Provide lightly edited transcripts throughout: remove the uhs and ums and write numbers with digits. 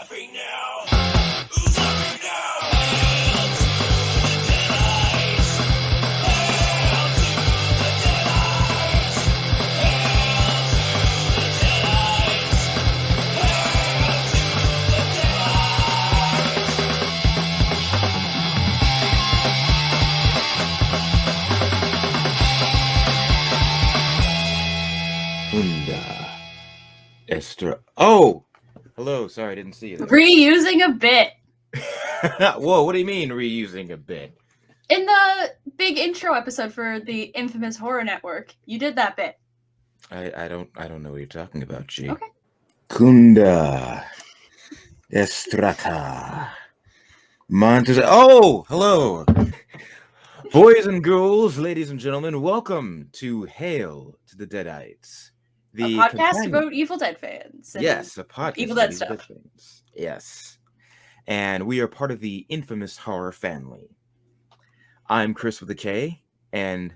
laughing now? Who's laughing now? Hail to the Deadites! Hail to the Deadites! Hail to the Deadites! Hail to the Deadites! Unda. Estra. Oh! Hello, sorry, I didn't see you there. Reusing a bit. Whoa, what do you mean reusing a bit? In the big intro episode for the infamous Horror Network, you did that bit. I don't know what you're talking about, G. Okay. Kunda. Estrata. Montes. Oh, hello. Boys and girls, ladies and gentlemen, welcome to Hail to the Deadites. A podcast about Evil Dead fans. Yes, a podcast Evil about Dead stuff. fans. Yes. And we are part of the infamous horror family. I'm Chris with a K, and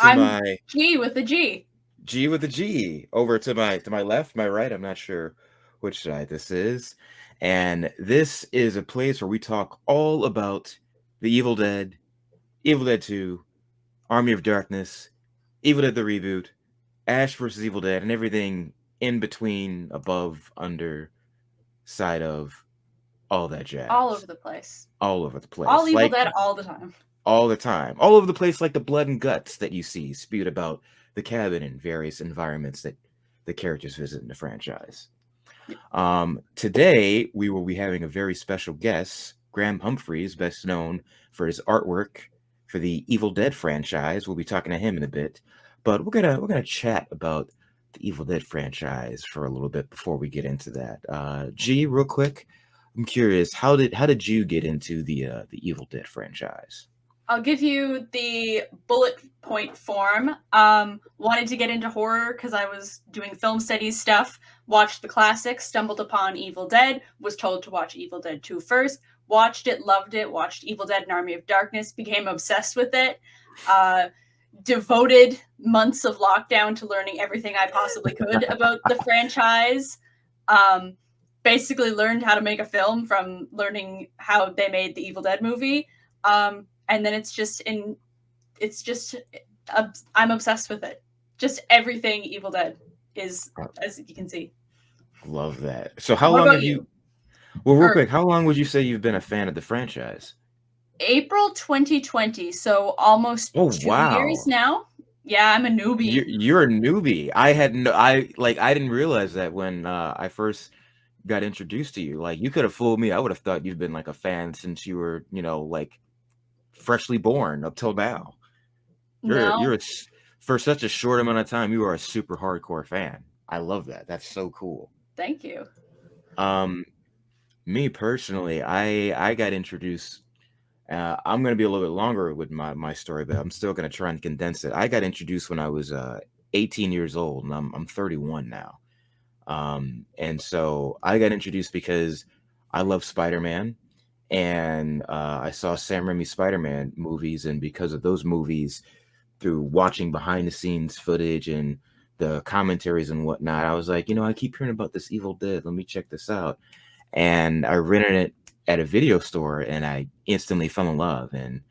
I'm G with a G. G with a G. Over to my left, my right, I'm not sure which side this is. And this is a place where we talk all about the Evil Dead, Evil Dead 2, Army of Darkness, Evil Dead the Reboot, Ash vs. Evil Dead, and everything in between, above, under, side of, all that jazz. All over the place. All over the place. All Evil Dead all the time. All the time. All over the place, like the blood and guts that you see spewed about the cabin and various environments that the characters visit in the franchise. Today, we will be having a very special guest, Graham Humphreys, best known for his artwork for the Evil Dead franchise. We'll be talking to him in a bit. But we're gonna chat about the Evil Dead franchise for a little bit before we get into that. G, real quick, I'm curious, how did you get into the Evil Dead franchise? I'll give you the bullet point form. Wanted to get into horror because I was doing film studies stuff. Watched the classics, stumbled upon Evil Dead, was told to watch Evil Dead 2 first. Watched it, loved it. Watched Evil Dead and Army of Darkness, became obsessed with it. Devoted months of lockdown to learning everything I possibly could about the franchise. Basically learned how to make a film from learning how they made the Evil Dead movie. And then I'm obsessed with it. Just everything Evil Dead is, as you can see. Love that. So how long have you? Well, real quick, how long would you say you've been a fan of the franchise? April 2020, so almost 2 years now. Yeah, I'm a newbie. You're a newbie. I didn't realize that when I first got introduced to you. Like, you could have fooled me. I would have thought you'd been like a fan since you were, like freshly born up till now. For such a short amount of time, you are a super hardcore fan. I love that. That's so cool. Thank you. Me personally, I got introduced. I'm going to be a little bit longer with my story, but I'm still going to try and condense it. I got introduced when I was 18 years old, and I'm 31 now. And so I got introduced because I love Spider-Man, and I saw Sam Raimi's Spider-Man movies, and because of those movies, through watching behind-the-scenes footage and the commentaries and whatnot, I was like, I keep hearing about this Evil Dead. Let me check this out. And I rented it at a video store, and I instantly fell in love. And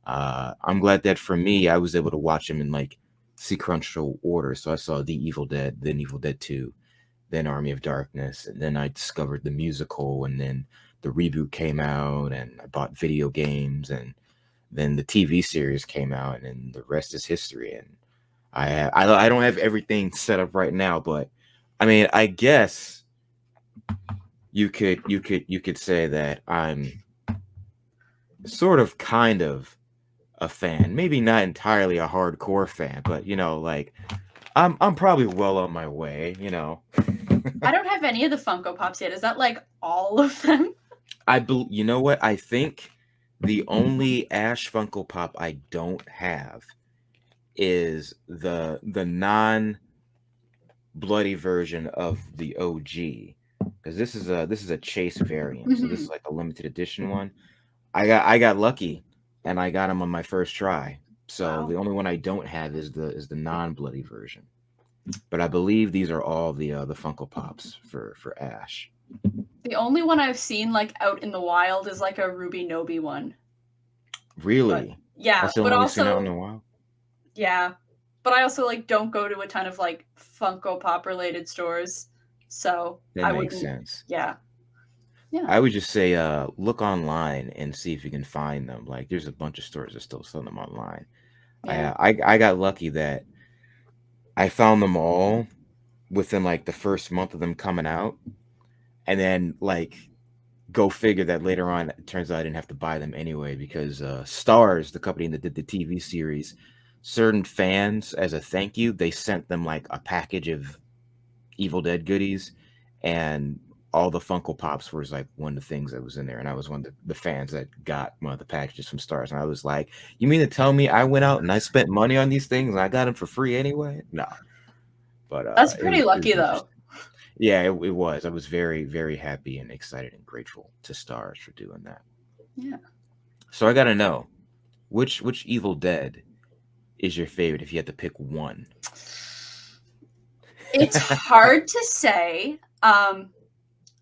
I'm glad that for me, I was able to watch them in like sequential order. So I saw The Evil Dead, then Evil Dead 2, then Army of Darkness, and then I discovered the musical, and then the reboot came out, and I bought video games, and then the TV series came out, and the rest is history. And I don't have everything set up right now, but I mean, I guess you could say that I'm sort of kind of a fan, maybe not entirely a hardcore fan, but like I'm probably well on my way, I don't have any of the Funko Pops yet. Is that like all of them? You know what? I think the only Ash Funko Pop I don't have is the non-bloody version of the OG, because this is a chase variant, so this is like a limited edition one. I got lucky, and I got him on my first try. So the only one I don't have is the non-bloody version. But I believe these are all the Funko Pops for Ash. The only one I've seen like out in the wild is like a Ruby Nobi one. Really? Yeah, That's the but only one you've seen out in also a while? yeah, but I also like don't go to a ton of like Funko Pop related stores, so That I makes wouldn't. sense. Yeah, yeah, I would just say look online and see if you can find them. Like there's a bunch of stores that still sell them online. yeah. I got lucky that I found them all within like the first month of them coming out. And then like go figure that later on it turns out I didn't have to buy them anyway because Stars, the company that did the TV series, certain fans as a thank you, they sent them like a package of Evil Dead goodies, and all the Funko Pops was like one of the things that was in there. And I was one of the fans that got one of the packages from Stars. And I was like, you mean to tell me I went out and I spent money on these things and I got them for free anyway? No. But That's it pretty was lucky though. interesting. Yeah, it was. I was very, very happy and excited and grateful to Stars for doing that. Yeah. So I gotta know, which Evil Dead is your favorite if you had to pick one? It's hard to say.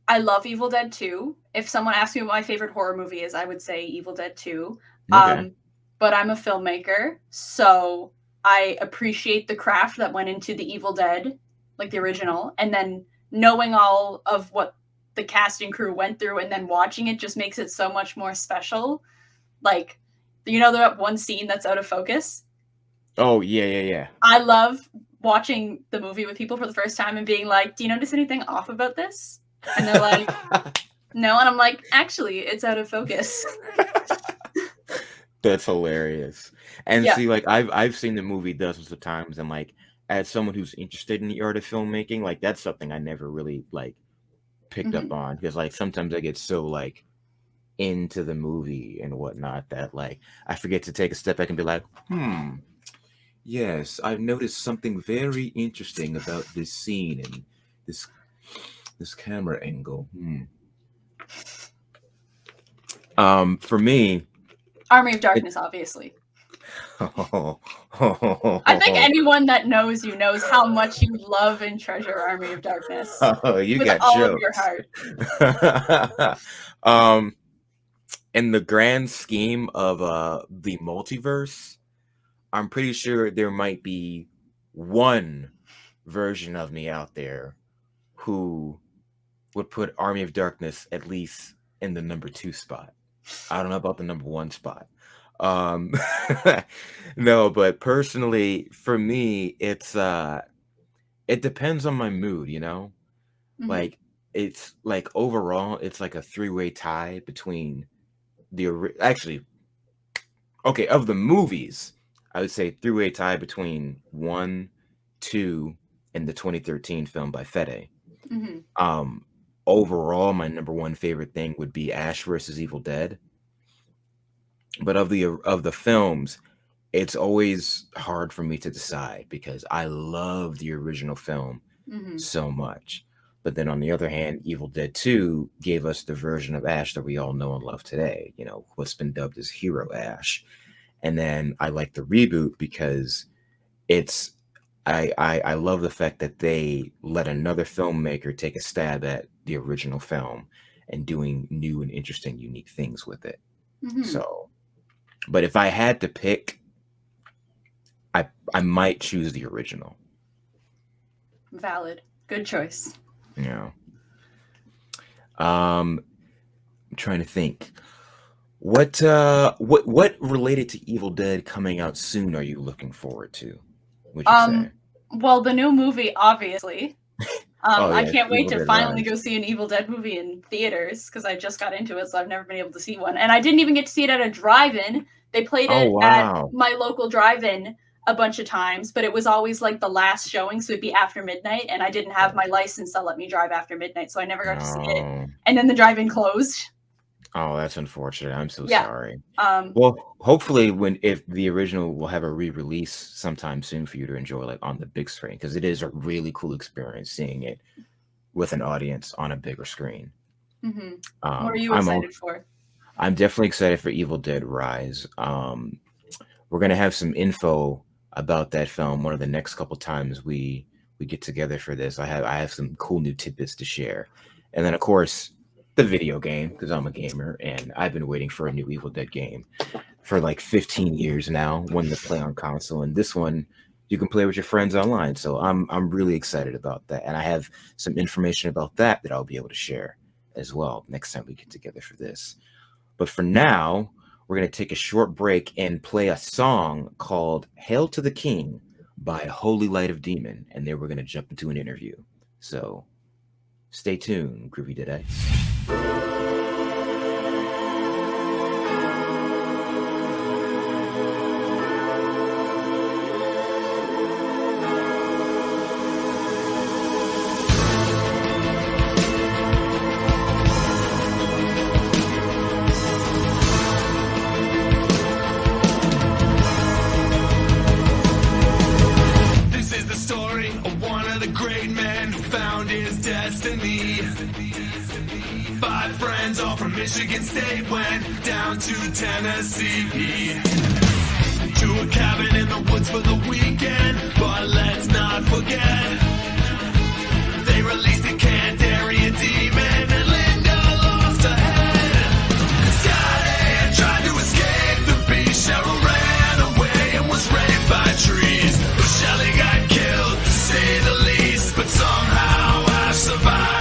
I love Evil Dead 2. If someone asked me what my favorite horror movie is, I would say Evil Dead 2. Okay. But I'm a filmmaker, so I appreciate the craft that went into the Evil Dead, like the original, and then knowing all of what the cast and crew went through and then watching it just makes it so much more special. Like, you know, that one scene that's out of focus? Oh yeah. I love watching the movie with people for the first time and being like, do you notice anything off about this? And they're like, no. And I'm like, actually, it's out of focus. That's hilarious. And Yeah. see, like I've seen the movie dozens of times, and like as someone who's interested in the art of filmmaking, like that's something I never really like picked up on because like sometimes I get so like into the movie and whatnot that like I forget to take a step back and be like, yes, I've noticed something very interesting about this scene and this camera angle. For me, Army of Darkness, obviously. I think anyone that knows you knows how much you love and treasure Army of Darkness. Oh, you with got all jokes. of your heart. In the grand scheme of the multiverse, I'm pretty sure there might be one version of me out there who would put Army of Darkness at least in the number 2 spot. I don't know about the number 1 spot. No, but personally, for me, it's it depends on my mood, you know? Like it's like overall, it's like a 3-way tie between actually, okay, of the movies, I would say 3-way tie between 1, 2, and the 2013 film by Fede. Overall, my number 1 favorite thing would be Ash versus Evil Dead. But of the films, it's always hard for me to decide because I love the original film so much. But then on the other hand, Evil Dead 2 gave us the version of Ash that we all know and love today, you know, what's been dubbed as Hero Ash. And then I like the reboot because it's I love the fact that they let another filmmaker take a stab at the original film and doing new and interesting, unique things with it. So, but if I had to pick, I might choose the original. Valid. Good choice. Yeah. I'm trying to think. What related to Evil Dead coming out soon are you looking forward to? Would you say? Well, the new movie, obviously. Oh, I yeah, can't wait Evil to Dead finally Rise. go see an Evil Dead movie in theaters because I just got into it, so I've never been able to see one. And I didn't even get to see it at a drive-in. They played Oh, it at wow. my local drive-in a bunch of times, but it was always like the last showing, so it'd be after midnight, and I didn't have my license that let me drive after midnight, so I never got to see it. Oh. And then the drive-in closed. Oh, that's unfortunate. I'm so Yeah. sorry. Um, Well, hopefully if the original will have a re-release sometime soon for you to enjoy like on the big screen because it is a really cool experience seeing it with an audience on a bigger screen. What are you excited for? I'm definitely excited for Evil Dead Rise. We're gonna have some info about that film one of the next couple times we get together for this. I have some cool new tidbits to share, and then of course the video game, because I'm a gamer and I've been waiting for a new Evil Dead game for like 15 years now, one to play on console, and this one you can play with your friends online. So I'm really excited about that, and I have some information about that I'll be able to share as well next time we get together for this. But for now, we're going to take a short break and play a song called "Hail to the King" by Holy Light of Demon, and then we're going to jump into an interview. So stay tuned, Groovy Deadites. Michigan State went down to Tennessee to a cabin in the woods for the weekend. But let's not forget, they released a Candarian demon and Linda lost her head. Scotty tried to escape the beast. Cheryl ran away and was raped by trees. Shelley got killed, to say the least, but somehow I survived.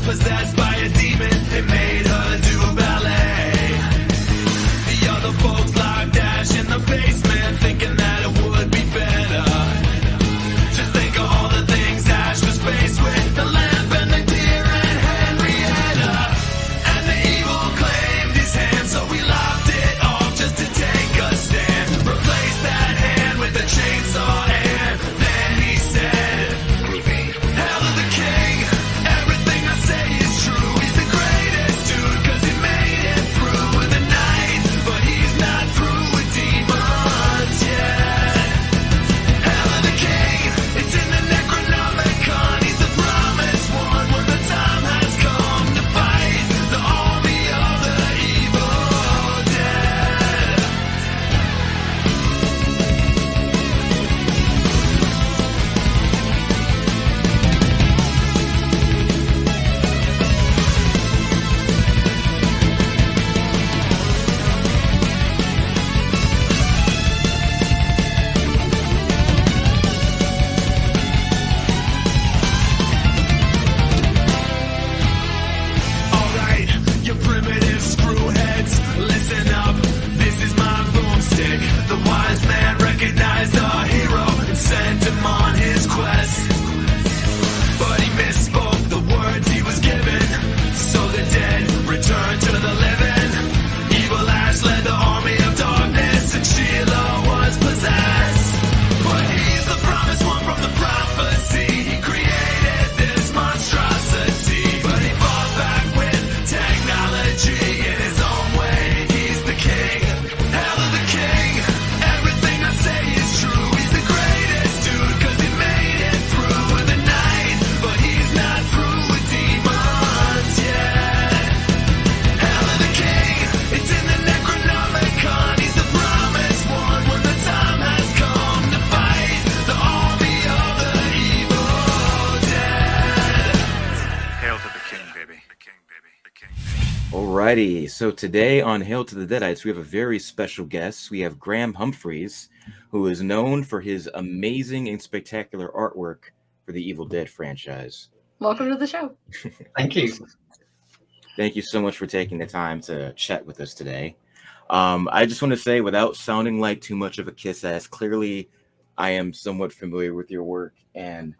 Possessed by a demon, it made her do ballet. The other folks locked Ash in the basement, thinking that it would be better. Just think of all the things Ash was faced with: the lamp and the deer and Henrietta. And the evil claimed his hand, so he lopped it off just to take a stand. Replaced that hand with a chainsaw, and then he said, "Hail to the King. Everything I say is true. He's the greatest dude, 'cause he made it through the night. But he's not through with demons yet. Hail to the King. It's in the Necronomicon. He's the promised one when the time has come to fight the army of the evil dead." Alright, you primitive screwheads, listen up. This is my boomstick. The wise man recognized our hero and sent him on his quest. But he misspoke the words he was given, so the dead returned to the living. Evil Ash led the army of darkness, and Sheila was possessed. But he's the promised one from the prophecy. He created this monstrosity, but he fought back with technology in his own way. He's the king. Hail to the King. Everything I say is true. He's the greatest dude, 'cause he made it through the night. But he's not through with demons yet. Hail to the King. It's in the Necronomicon. He's the promised one when the time has come to fight the army of the evil dead. Hail to the king, baby. The king, baby. The king. Alrighty, so today on Hail to the Deadites, we have a very special guest. We have Graham Humphreys, who is known for his amazing and spectacular artwork for the Evil Dead franchise. Welcome to the show. Thank you. Thank you so much for taking the time to chat with us today. I just want to say, without sounding like too much of a kiss ass, clearly I am somewhat familiar with your work and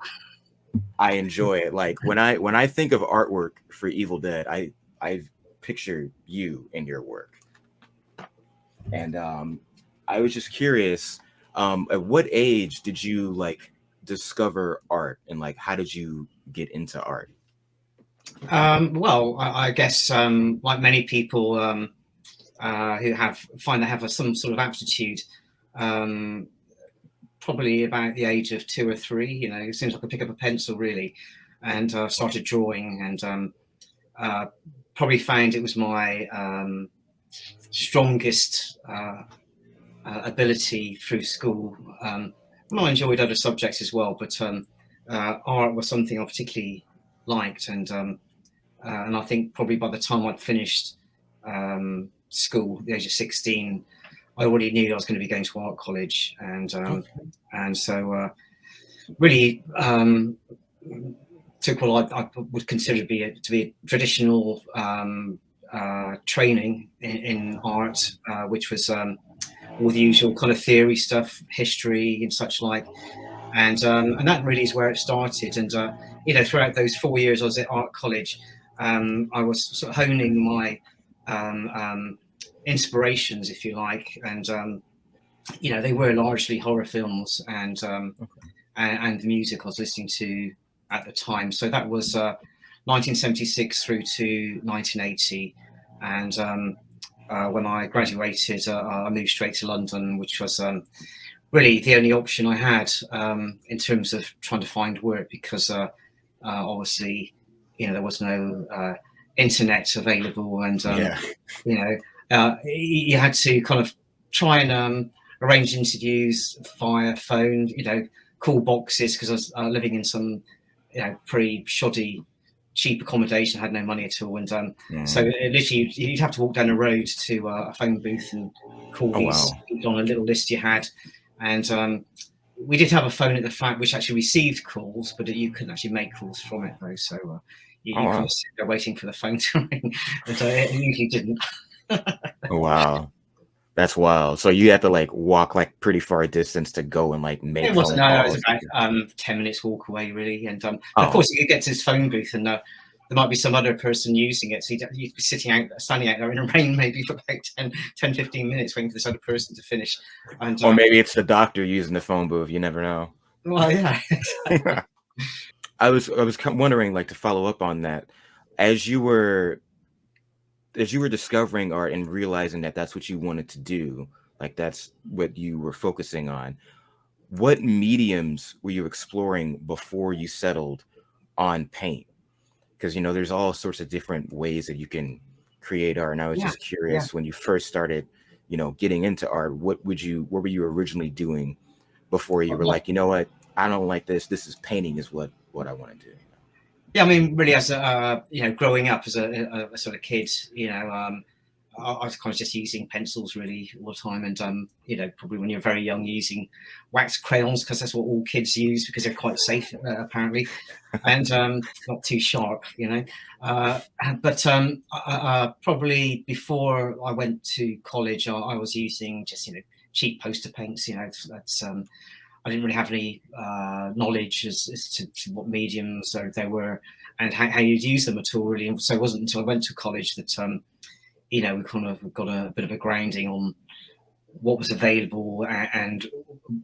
I enjoy it. Like when I think of artwork for Evil Dead, I picture you in your work. And I was just curious, at what age did you like discover art, and like how did you get into art? Well, I guess like many people who find they have some sort of aptitude, probably about the age of 2 or 3, you know, it seems like I pick up a pencil really, and started drawing, and probably found it was my strongest ability through school. I enjoyed other subjects as well, but art was something I particularly liked, and I think probably by the time I'd finished school, at the age of 16, I already knew I was going to be going to art college, and so really took what I would consider to be a traditional training in art, which was all the usual kind of theory stuff, history and such like, and that really is where it started. And you know, throughout those 4 years I was at art college, I was sort of honing my inspirations, if you like, and you know, they were largely horror films and the music I was listening to at the time. So that was 1976 through to 1980, and when I graduated, I moved straight to London, which was really the only option I had in terms of trying to find work, because obviously, you know, there was no internet available, and you know, you had to kind of try and arrange interviews via phone, you know, call boxes, because I was living in some, you know, pretty shoddy, cheap accommodation. I had no money at all, and so literally you'd have to walk down the road to a phone booth and call these people on a little list you had. And we did have a phone at the flat which actually received calls, but you couldn't actually make calls from it though. So you kind of sit there waiting for the phone to ring, but it usually didn't. Oh, wow. That's wild. So you had to like walk like pretty far distance to go and like make. It wasn't. No, it was about 10 minutes walk away, really. And of course, you get to this phone booth, and there might be some other person using it. So you'd be standing out there in the rain, maybe for about 10, 15 minutes, waiting for this other person to finish. And or maybe it's the doctor using the phone booth. You never know. Well, yeah. I was wondering, like, to follow up on that, as you were discovering art and realizing that that's what you wanted to do, like that's what you were focusing on, what mediums were you exploring before you settled on paint? Because, you know, there's all sorts of different ways that you can create art. And I was just curious, when you first started, you know, getting into art, what were you originally doing before you were like, you know what, I don't like this. This is painting is what I want to do. Yeah, I mean, really, as a you know, growing up as a sort of kid, you know, I was kind of just using pencils really all the time, and you know, probably when you're very young, using wax crayons, because that's what all kids use, because they're quite safe apparently, and not too sharp, you know. But probably before I went to college, I was using just, you know, cheap poster paints. You know, that's I didn't really have any knowledge as to what mediums there were and how you'd use them at all, really. And so it wasn't until I went to college that you know, we kind of got a bit of a grounding on what was available and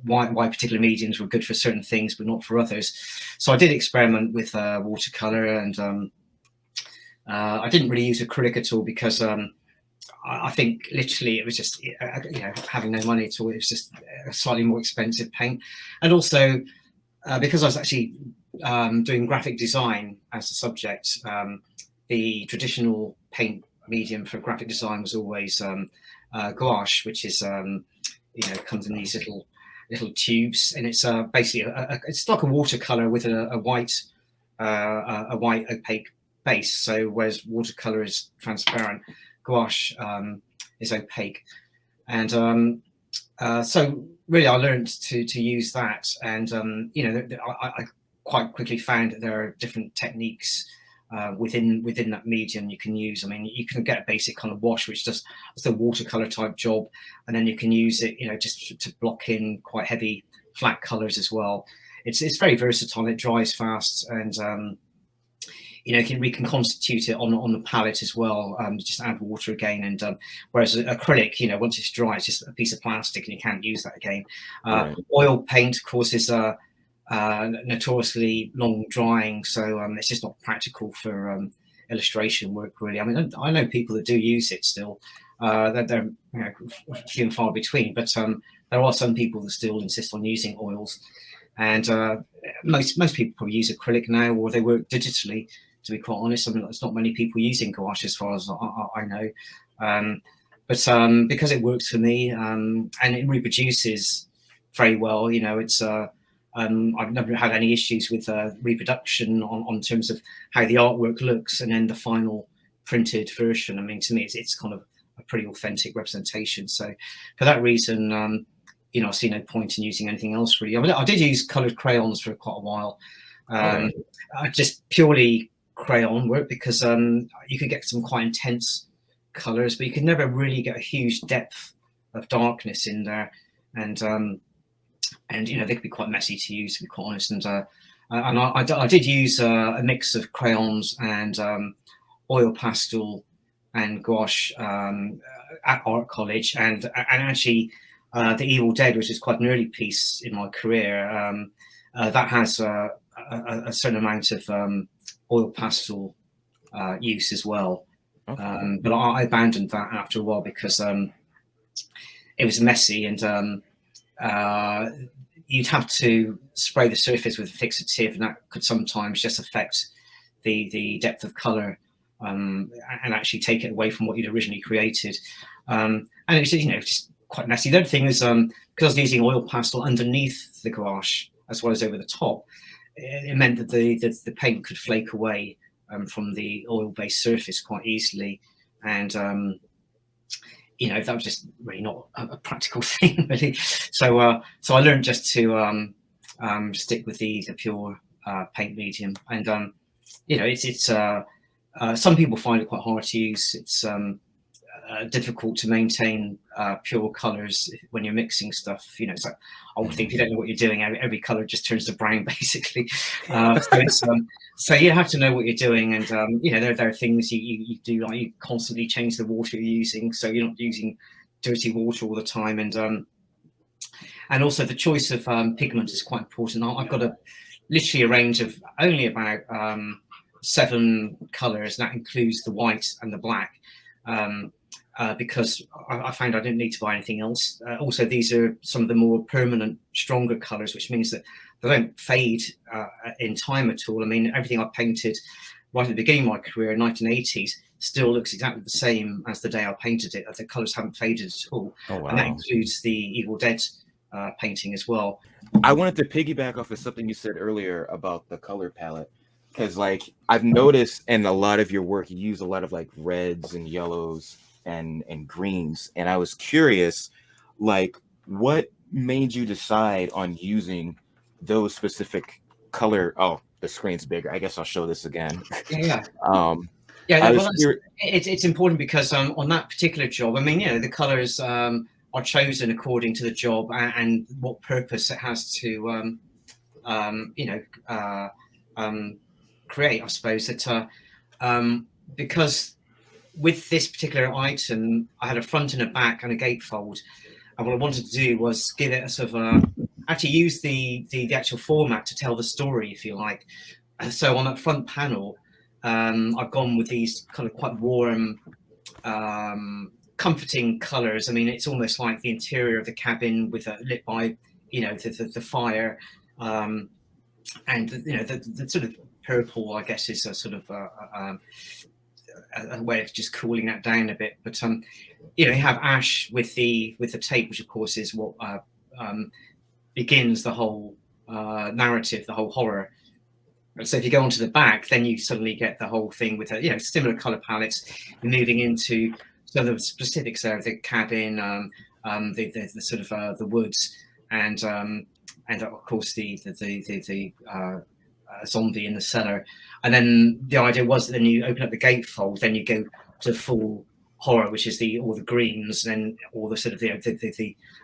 why particular mediums were good for certain things but not for others. So I did experiment with watercolor, and I didn't really use acrylic at all, because I think literally it was just, you know, having no money at all. It was just a slightly more expensive paint, and also because I was actually doing graphic design as a subject, the traditional paint medium for graphic design was always gouache, which is you know, comes in these little tubes, and it's basically it's like a watercolor with a white opaque base. So whereas watercolor is transparent, gouache is opaque, and so really I learned to use that, and you know, I quite quickly found that there are different techniques within that medium you can use. I mean, you can get a basic kind of wash, which does the watercolor type job, and then you can use it, you know, just to block in quite heavy flat colors as well. It's very versatile. It dries fast, and you know, you can reconstitute it on the palette as well. Just add water again, and whereas acrylic, you know, once it's dry, it's just a piece of plastic and you can't use that again. Right. Oil paint, of course, is notoriously long drying, so it's just not practical for illustration work, really. I mean, I know people that do use it still. They're few and far between, but there are some people that still insist on using oils, and most people probably use acrylic now, or they work digitally. To be quite honest, I mean, there's not many people using gouache as far as I know, but because it works for me, and it reproduces very well, you know, it's I've never had any issues with reproduction on terms of how the artwork looks, and then the final printed version. I mean, to me, it's kind of a pretty authentic representation. So for that reason, you know, I see no point in using anything else, really. I mean, I did use coloured crayons for quite a while, just purely crayon work, because you could get some quite intense colours, but you could never really get a huge depth of darkness in there, and you know, they could be quite messy to use, to be quite honest. And I did use a mix of crayons and oil pastel and gouache at art college, and actually The Evil Dead, which is quite an early piece in my career, that has a certain amount of oil pastel use as well. Okay. But I abandoned that after a while because it was messy, and you'd have to spray the surface with a fixative, and that could sometimes just affect the depth of colour, and actually take it away from what you'd originally created. And it was, you know, just quite messy. The other thing is, because I was using oil pastel underneath the gouache as well as over the top, it meant that the paint could flake away from the oil-based surface quite easily, and you know, that was just really not a practical thing, really. So I learned just to stick with the pure paint medium, and you know, it's some people find it quite hard to use. It's difficult to maintain pure colours when you're mixing stuff. You know, it's like, I think if you don't know what you're doing, every colour just turns to brown, basically. So you have to know what you're doing, and you know, there are things you do, like you constantly change the water you're using, so you're not using dirty water all the time, and also the choice of pigment is quite important. I've got literally a range of only about 7 colours, and that includes the white and the black. Because I found I didn't need to buy anything else. Also, these are some of the more permanent, stronger colours, which means that they don't fade in time at all. I mean, everything I painted right at the beginning of my career in 1980s still looks exactly the same as the day I painted it. The colours haven't faded at all. Oh, wow. And that includes the Evil Dead painting as well. I wanted to piggyback off of something you said earlier about the color palette, because like I've noticed in a lot of your work, you use a lot of like reds and yellows and greens, and I was curious, like, what made you decide on using those specific color? Oh, the screen's bigger. I guess I'll show this again. Yeah. It's important because on that particular job, I mean, you know, the colors are chosen according to the job and what purpose it has to, you know, create. I suppose that because with this particular item, I had a front and a back and a gatefold, and what I wanted to do was give it a sort of actually use the actual format to tell the story, if you like. So on that front panel, I've gone with these kind of quite warm, comforting colours. I mean, it's almost like the interior of the cabin with lit by, you know, the fire, and you know, the sort of purple, I guess, is a sort of a way of just cooling that down a bit. But you know, you have ash with the tape, which of course is what begins the whole narrative, the whole horror. So if you go onto the back, then you suddenly get the whole thing with you know, similar color palettes, moving into some of the specifics there of the cabin, the sort of the woods, and of course the zombie in the cellar. And then the idea was that then you open up the gatefold, then you go to full horror, which is all the greens, and then all the sort of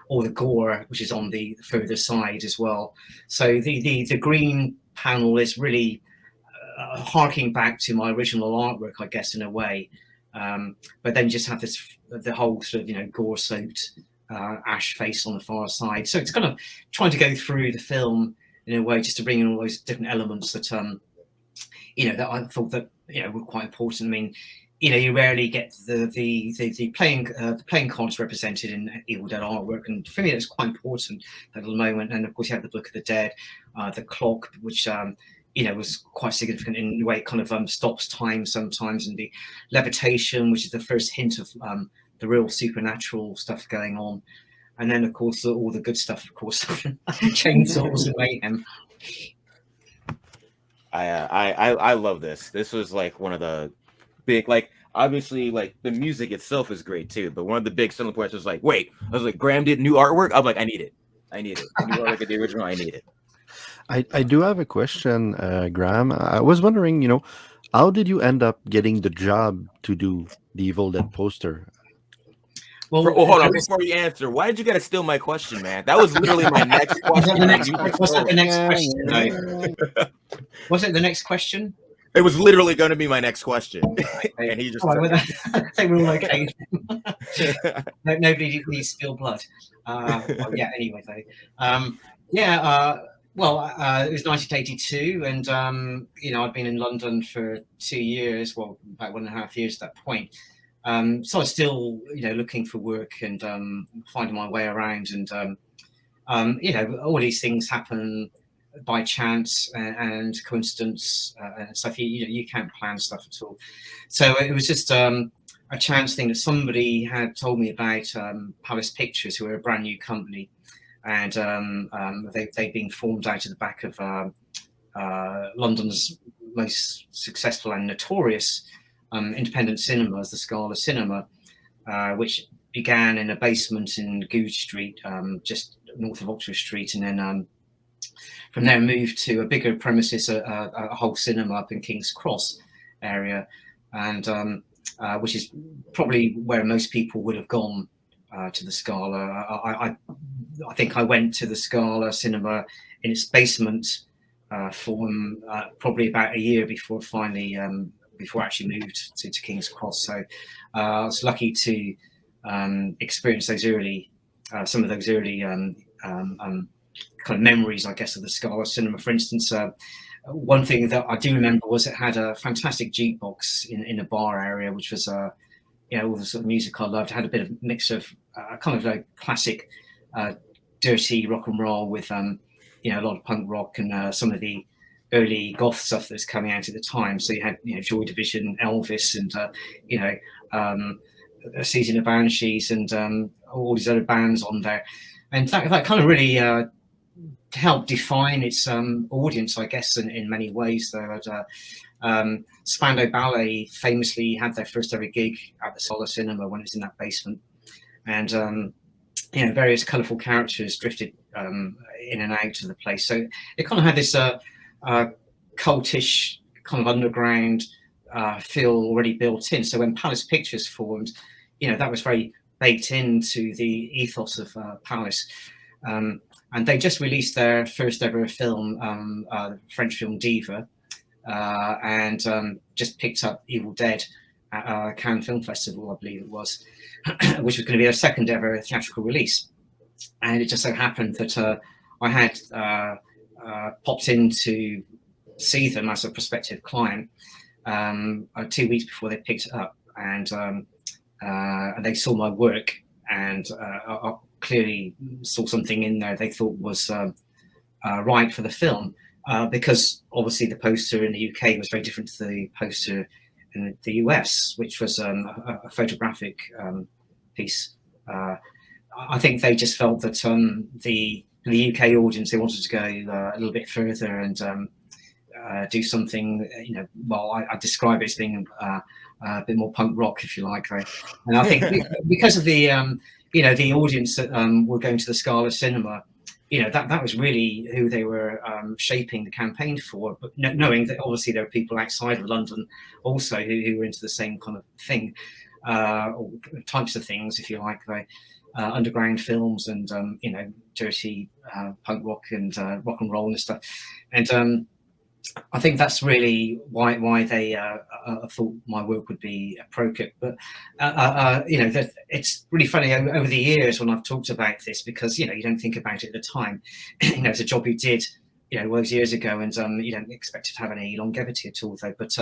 all the gore, which is on the further side as well. So the green panel is really harking back to my original artwork, I guess, in a way. But then just have the whole sort of, you know, gore-soaked ash face on the far side. So it's kind of trying to go through the film in a way, just to bring in all those different elements that that I thought that were quite important. I mean, you rarely get the playing cards represented in Evil Dead artwork, and for me, it's quite important, that little moment. And of course, you have the Book of the Dead, the clock, which was quite significant in the way it kind of stops time sometimes, and the levitation, which is the first hint of the real supernatural stuff going on. And then, of course, all the good stuff, of course, chainsaws and mayhem. I love this. This was like one of the big, like, obviously, like, the music itself is great too, but one of the big selling points was like, wait, I was like, Graham did new artwork? I'm like, I need it. New artwork of the original, I need it. I do have a question, Graham. I was wondering, how did you end up getting the job to do the Evil Dead poster? Well, hold on, before you answer, why did you gotta steal my question, man? That was literally my next question. Was it the next question? No. Was it the next question? It was literally going to be my next question, and he just. I think we're all okay. Nobody needs spill blood. Yeah. Anyway, though. Well, it was 1982, and I'd been in London for 2 years, well, about 1.5 years at that point. So I was still, looking for work and finding my way around, and all these things happen by chance and coincidence and stuff. You can't plan stuff at all. So it was just a chance thing that somebody had told me about Palace Pictures, who are a brand new company, and they've been formed out of the back of London's most successful and notorious independent cinemas, the Scala Cinema, which began in a basement in Goodge Street, just north of Oxford Street, and then from there moved to a bigger premises, a whole cinema up in King's Cross area, and which is probably where most people would have gone to the Scala. I think I went to the Scala Cinema in its basement for probably about a year before finally before I actually moved to King's Cross. So I was lucky to experience those early some of those early kind of memories, I guess, of the Scala Cinema. For instance, one thing that I do remember was it had a fantastic jukebox in a bar area, which was all the sort of music I loved. It had a bit of mix of kind of like classic dirty rock and roll with a lot of punk rock and some of the early goth stuff that's coming out at the time. So you had Joy Division, Elvis, and Season of Banshees, and all these other bands on there. And that kind of really helped define its audience, I guess, in many ways. Though, Spandau Ballet famously had their first ever gig at the Scala Cinema when it was in that basement, and various colourful characters drifted in and out of the place. So it kind of had this cultish kind of underground feel already built in. So when Palace Pictures formed, that was very baked into the ethos of Palace. And they just released their first ever film, French film Diva, and just picked up Evil Dead at Cannes Film Festival, I believe it was, which was going to be their second ever theatrical release. And it just so happened that I had popped in to see them as a prospective client 2 weeks before they picked it up, and they saw my work, and I clearly saw something in there they thought was right for the film, because obviously the poster in the UK was very different to the poster in the US, which was a photographic piece. I think they just felt that the UK audience, they wanted to go a little bit further and do something, I describe it as being a bit more punk rock, if you like. And I think because of the the audience that were going to the Scala Cinema, that was really who they were shaping the campaign for. But knowing that obviously there are people outside of London also who were into the same kind of thing, or types of things, if you like, underground films and dirty punk rock and rock and roll and stuff. And I think that's really why they thought my work would be appropriate. But it's really funny over the years when I've talked about this, because you don't think about it at the time. It's a job you did those years ago, and you don't expect it to have any longevity at all, though. But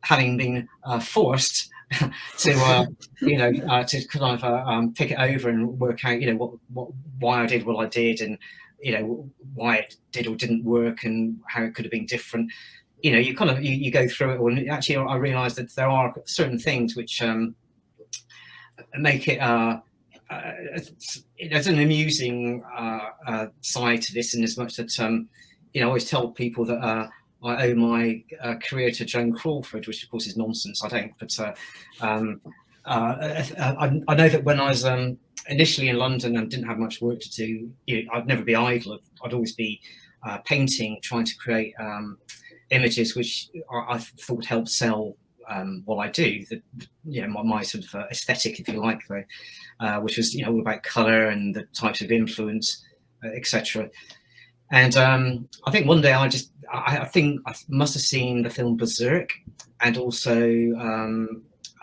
having been forced to to kind of pick it over and work out, why I did what I did, and why it did or didn't work, and how it could have been different. You kind of you go through it all, and actually I realised that there are certain things which make it. There's an amusing side to this, in as much that I always tell people that I owe my career to Joan Crawford, which of course is nonsense. I don't, but I know that when I was initially in London and didn't have much work to do, I'd never be idle. I'd always be painting, trying to create images which I thought would help sell what I do. My sort of aesthetic, if you like, though, which was all about colour and the types of influence, etc. And I think one day I think I must have seen the film Berserk, and also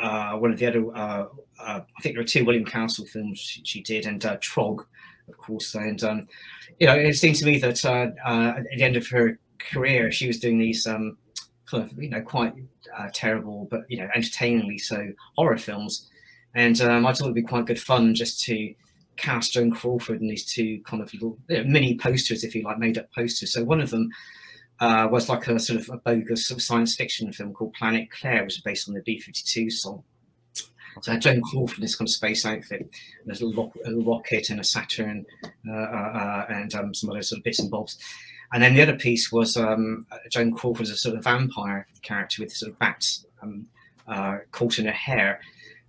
one of the other. I think there were 2 William Castle films she did, and Trog, of course. And it seemed to me that at the end of her career, she was doing these kind of quite terrible, but entertainingly so, horror films. And I thought it'd be quite good fun just to cast Joan Crawford in these 2 kind of little mini posters, if you like, made up posters. So one of them was like a sort of a bogus sort of science fiction film called Planet Claire, which is based on the B-52 song. So Joan Crawford in this kind of space outfit, and there's a rocket and a Saturn, and some other sort of bits and bobs. And then the other piece was Joan Crawford as a sort of vampire character with sort of bats caught in her hair.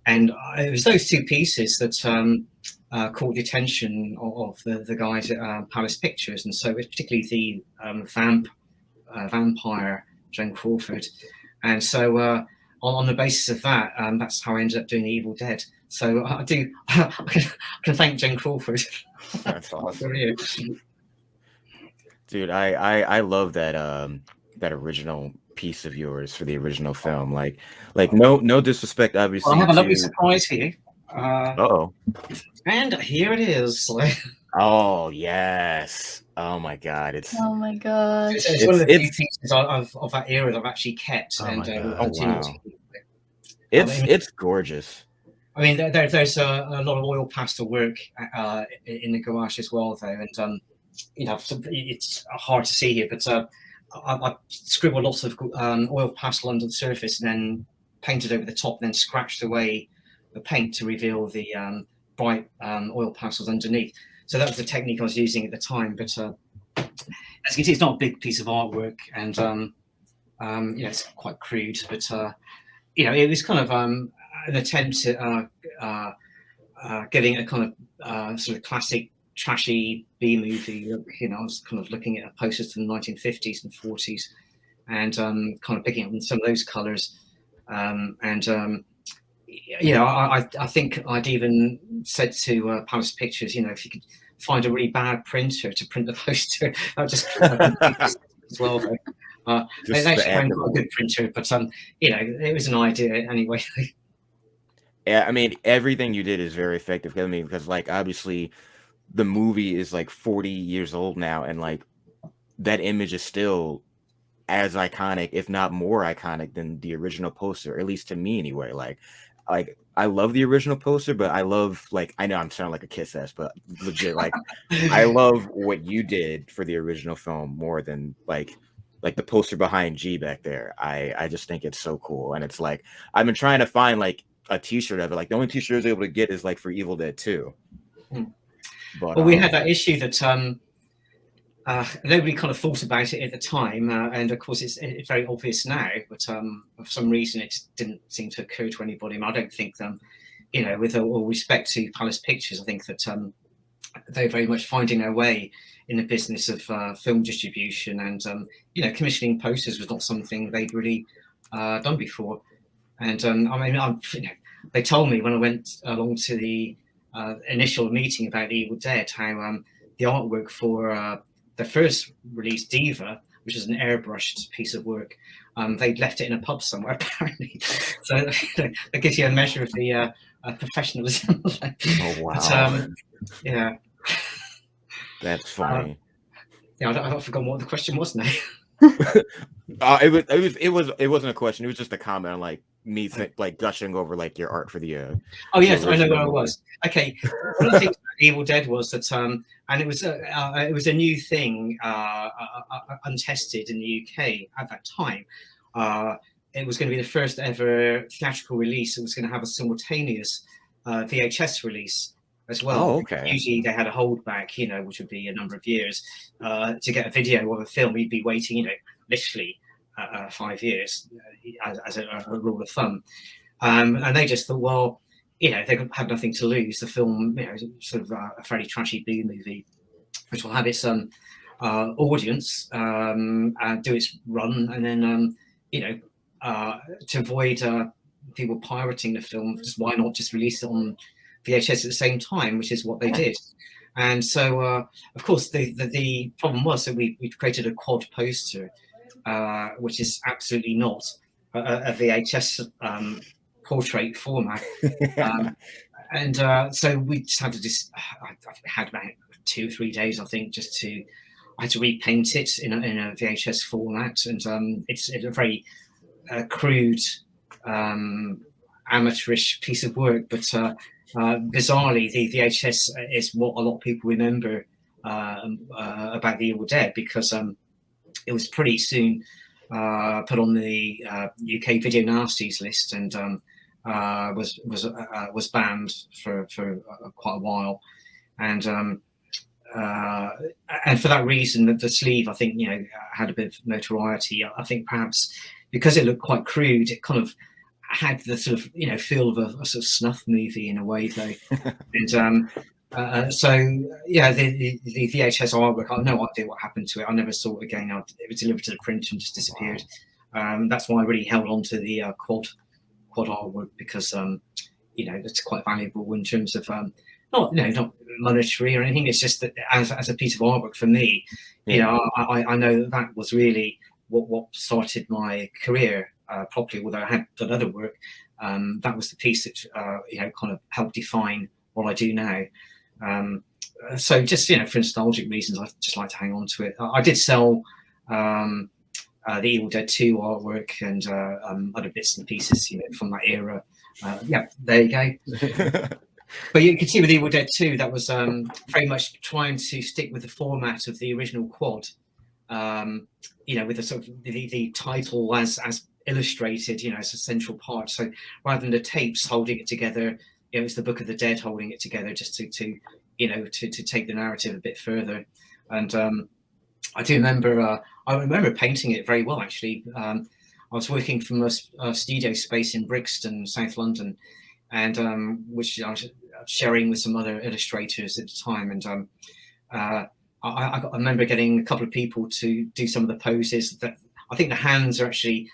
And it was those 2 pieces that caught the attention of the guys at Palace Pictures. And so it was particularly the vampire Joan Crawford. And so on the basis of that, that's how I ended up doing The Evil Dead. So I can thank Joan Crawford. That's awesome. Dude, I love that that original piece of yours for the original film. Like no disrespect, obviously. Well, I have a lovely surprise for you. And here it is. Oh yes. Oh my god. It's Oh my gosh. It's one of the few pieces of that era that I've actually kept, Oh and my God, continue wow. to. it's gorgeous. I mean, there's a lot of oil pastel work in the gouache as well, though, and it's hard to see here, but I scribbled lots of oil pastel under the surface, and then painted over the top, and then scratched away the paint to reveal the bright oil pastels underneath. So that was the technique I was using at the time. But as you can see, it's not a big piece of artwork, and it's quite crude, but it was kind of an attempt at getting a kind of sort of classic trashy B-movie look. I was kind of looking at posters from the 1950s and 40s, and kind of picking up on some of those colours. I think I'd even said to Palace Pictures, if you could find a really bad printer to print the poster, that would just as well. They actually found a good printer, but it was an idea anyway. Yeah, I mean, everything you did is very effective. I mean, because obviously the movie is 40 years old now, and that image is still as iconic, if not more iconic, than the original poster, at least to me anyway. I love the original poster, but I love I know I'm sounding like a kiss ass, but legit I love what you did for the original film more than the poster behind G back there. I just think it's so cool, and it's I've been trying to find a t-shirt of it. The only t-shirt I was able to get is for Evil Dead 2. But we had that issue that nobody kind of thought about it at the time, and of course it's very obvious now, but for some reason it didn't seem to occur to anybody. I don't think with all respect to Palace Pictures, I think that they're very much finding their way in the business of film distribution, and commissioning posters was not something they'd really done before. And they told me when I went along to the initial meeting about the Evil Dead how the artwork for the first release, Diva, which is an airbrushed piece of work, they'd left it in a pub somewhere apparently. So that gives you a measure of the professionalism. Oh wow! But, yeah, that's funny. Yeah, I've forgotten what the question was now. It wasn't a question. It was just a comment on like me like gushing over like your art for the Oh the yes, I know original where I movie. was. Okay, one of the things about Evil Dead was that, and it was a new thing, untested in the UK at that time. It was going to be the first ever theatrical release. It was going to have a simultaneous VHS release as well. Oh, okay. Usually they had a holdback, which would be a number of years. To get a video of a film, you'd be waiting, literally 5 years as a rule of thumb. And they just thought, well, they had nothing to lose. The film, sort of a fairly trashy B movie, which will have its audience do its run, and then to avoid people pirating the film, just why not just release it on VHS at the same time, which is what they did. And so, of course, the problem was that we created a quad poster, which is absolutely not a VHS portrait format. And so we just had to I had about 2 or 3 days, I think, I had to repaint it in a VHS format. And it's a very crude, amateurish piece of work, but bizarrely, the VHS is what a lot of people remember about the Evil Dead, because it was pretty soon put on the UK Video Nasties list, and was banned for quite a while, and for that reason, the sleeve, I think, had a bit of notoriety. I think perhaps because it looked quite crude, it kind of had the sort of feel of a sort of snuff movie in a way, though. And so yeah, the VHS artwork, I have no idea what happened to it. I never saw it again. It was delivered to the printer and just disappeared. That's why I really held on to the quad artwork, because it's quite valuable in terms of not monetary or anything. It's just that as a piece of artwork for me, I know that was really what started my career properly. Although I had done other work, that was the piece that kind of helped define what I do now. So just for nostalgic reasons, I just like to hang on to it. I did sell the Evil Dead 2 artwork and other bits and pieces from that era. Yeah, there you go. But you can see with Evil Dead 2, that was very much trying to stick with the format of the original quad, with the sort of the title as illustrated, as a central part. So rather than the tapes holding it together, it's the Book of the Dead holding it together, just to take the narrative a bit further. And I do remember, painting it very well, actually. I was working from a studio space in Brixton, South London, and which I was sharing with some other illustrators at the time. And I remember getting a couple of people to do some of the poses. That I think the hands are actually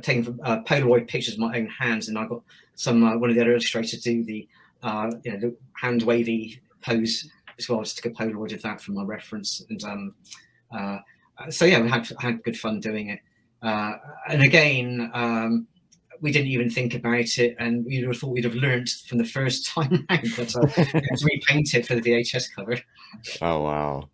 taken from Polaroid pictures of my own hands, and I got one of the other illustrators to do the hand wavy pose as well. I just took a Polaroid of that for my reference, and so yeah, we had good fun doing it. And again, we didn't even think about it, and we thought we'd have learned from the first time out, but repaint it for the VHS cover. Oh wow.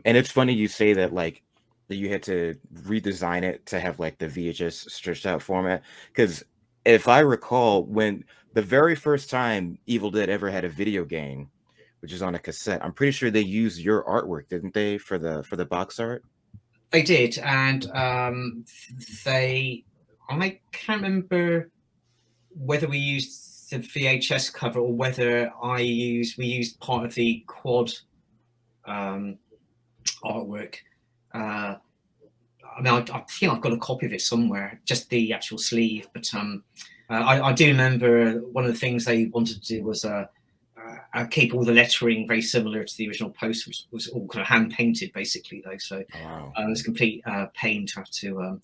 And it's funny you say that, like, that you had to redesign it to have like the VHS stretched out format, because if I recall, when the very first time Evil Dead ever had a video game, which is on a cassette, I'm pretty sure they used your artwork, didn't they, for the box art? They did, and I can't remember whether we used the VHS cover or whether we used part of the quad artwork. I think I've got a copy of it somewhere, just the actual sleeve. But I do remember one of the things they wanted to do was keep all the lettering very similar to the original poster, which was all kind of hand painted, basically, though. So it was complete pain to have to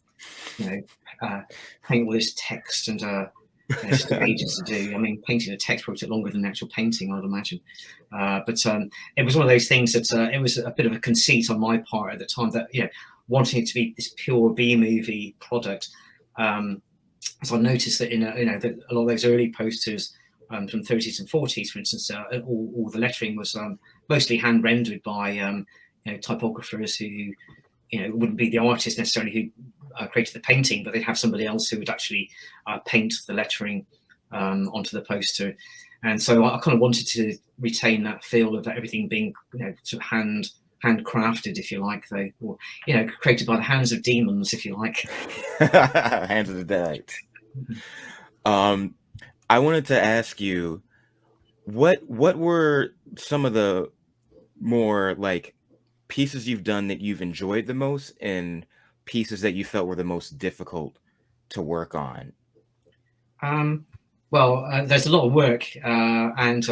paint all this text, and it's ages to do. I mean, painting a text probably took longer than the actual painting, I'd imagine. But it was one of those things that it was a bit of a conceit on my part at the time, that wanting it to be this pure B movie product. So I noticed that that a lot of those early posters from 30s and 40s, for instance, all the lettering was mostly hand rendered by typographers who wouldn't be the artist necessarily who created the painting, but they'd have somebody else who would actually paint the lettering onto the poster. And so I kind of wanted to retain that feel of everything being sort of handcrafted, if you like, though, or created by the hands of demons, if you like. Hands of the Deadites. I wanted to ask you, what were some of the more like pieces you've done that you've enjoyed the most, and pieces that you felt were the most difficult to work on? Well, there's a lot of work, and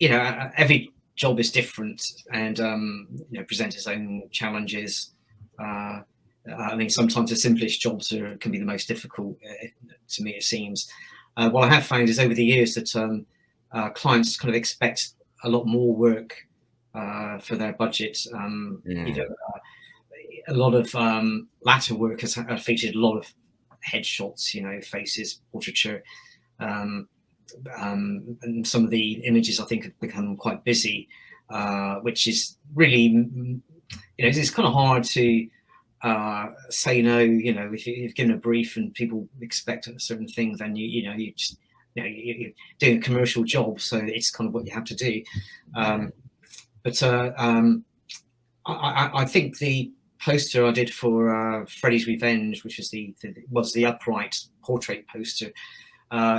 every job is different, and presents its own challenges. I mean, sometimes the simplest jobs can be the most difficult. To me, it seems. What I have found is over the years that clients kind of expect a lot more work for their budget. A lot of latter work has featured a lot of headshots, faces, portraiture. And some of the images I think have become quite busy, which is really, it's kind of hard to say no. If you've given a brief and people expect a certain thing, then you're doing a commercial job, so it's kind of what you have to do. But I think the poster I did for Freddy's Revenge, which was the upright portrait poster,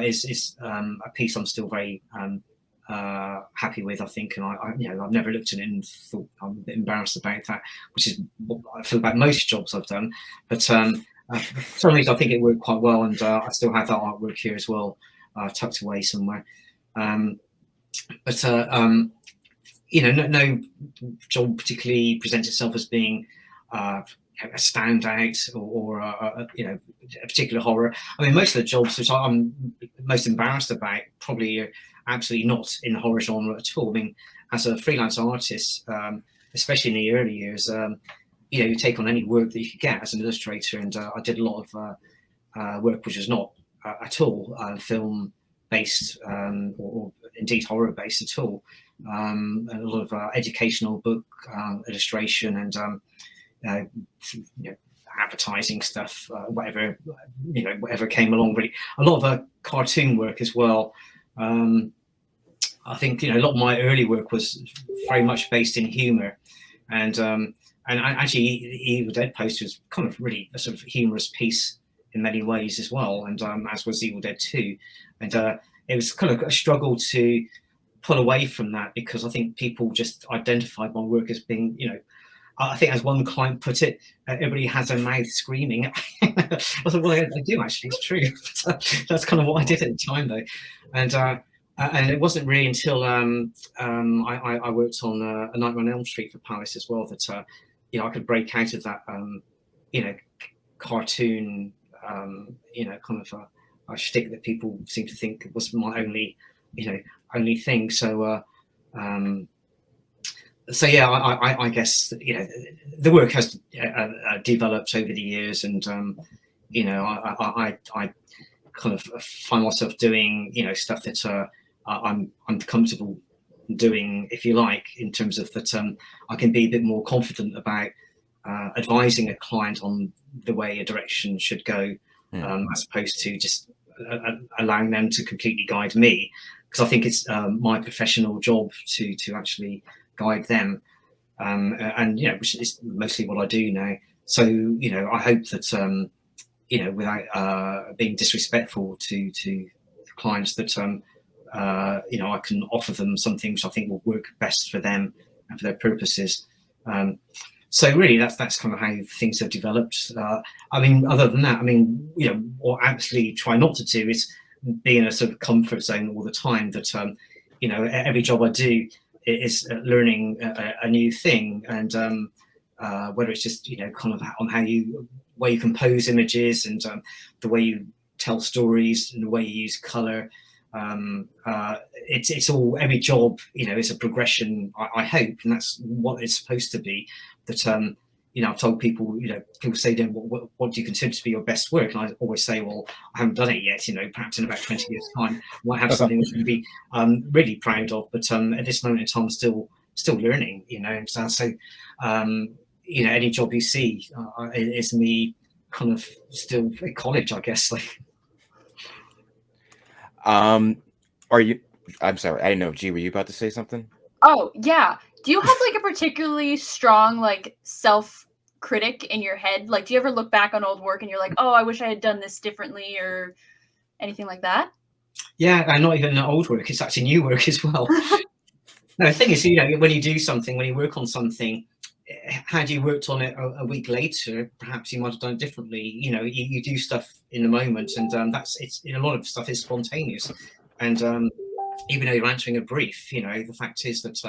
is a piece I'm still very happy with, I think, and I've never looked at it and thought I'm a bit embarrassed about that, which is what I feel about most jobs I've done. But for some reason, I think it worked quite well, and I still have that artwork here as well, tucked away somewhere. No job particularly presents itself as being a standout or a particular horror. I mean, most of the jobs which I'm most embarrassed about probably are absolutely not in the horror genre at all. I mean, as a freelance artist, especially in the early years, you take on any work that you could get as an illustrator, and I did a lot of work which was not at all film based or indeed horror based at all. A lot of educational book illustration and advertising stuff, whatever came along. Really, a lot of cartoon work as well. I think a lot of my early work was very much based in humour, and actually, the Evil Dead poster was kind of really a sort of humorous piece in many ways as well, and as was Evil Dead 2, and it was kind of a struggle to pull away from that, because I think people just identified my work as being, I think as one client put it, everybody has their mouth screaming. I thought, well, I do actually, it's true. That's kind of what I did at the time, though. And it wasn't really until I worked on A Nightmare on Elm Street for Palace as well that I could break out of that cartoon kind of a shtick that people seem to think was my only thing. So yeah, I guess the work has developed over the years, and I kind of find myself doing stuff that I'm comfortable doing, if you like, in terms of that I can be a bit more confident about advising a client on the way a direction should go, as opposed to just allowing them to completely guide me, because I think it's my professional job to actually guide them, and which is mostly what I do now. So I hope that without being disrespectful to clients, that I can offer them something which I think will work best for them and for their purposes. So really, that's kind of how things have developed. I mean, other than that, I mean, what I absolutely try not to do is be in a sort of comfort zone all the time. That every job I do is learning a new thing, and whether it's just kind of on way you compose images, and the way you tell stories, and the way you use color. It's all, every job is a progression, I hope, and that's what it's supposed to be. That I've told people, people say, then what do you consider to be your best work? And I always say, well, I haven't done it yet. Perhaps in about 20 years' time, I might have something which I can be really proud of. But at this moment in time, I'm still still learning, you know. And so you know, any job you see is me kind of still at college, I guess. Like, are you? I'm sorry, I didn't know. G, were you about to say something? Oh, yeah. Do you have like a particularly strong like self-critic in your head? Like, do you ever look back on old work and you're like, oh, I wish I had done this differently or anything like that? yeah, and not even old work, it's actually new work as well. No, the thing is, you know, when you do something, when you work on something, had you worked on it a week later, perhaps you might have done it differently. You know, you do stuff in the moment, and it's a lot of stuff is spontaneous. And even though you're answering a brief, you know, the fact is that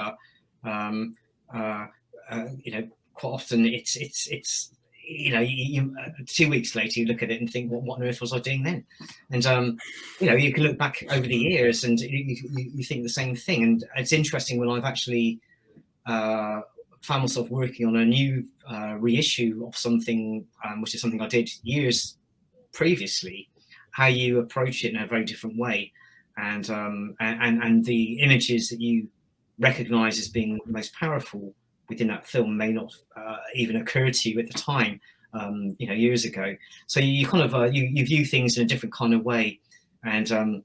you know, quite often it's you know, you 2 weeks later you look at it and think, what on earth was I doing then? And you know, you can look back over the years and you think the same thing. And it's interesting when I've actually found myself working on a new reissue of something, which is something I did years previously, how you approach it in a very different way, and the images that you recognize as being the most powerful within that film may not even occur to you at the time, you know, years ago. So you kind of you view things in a different kind of way, and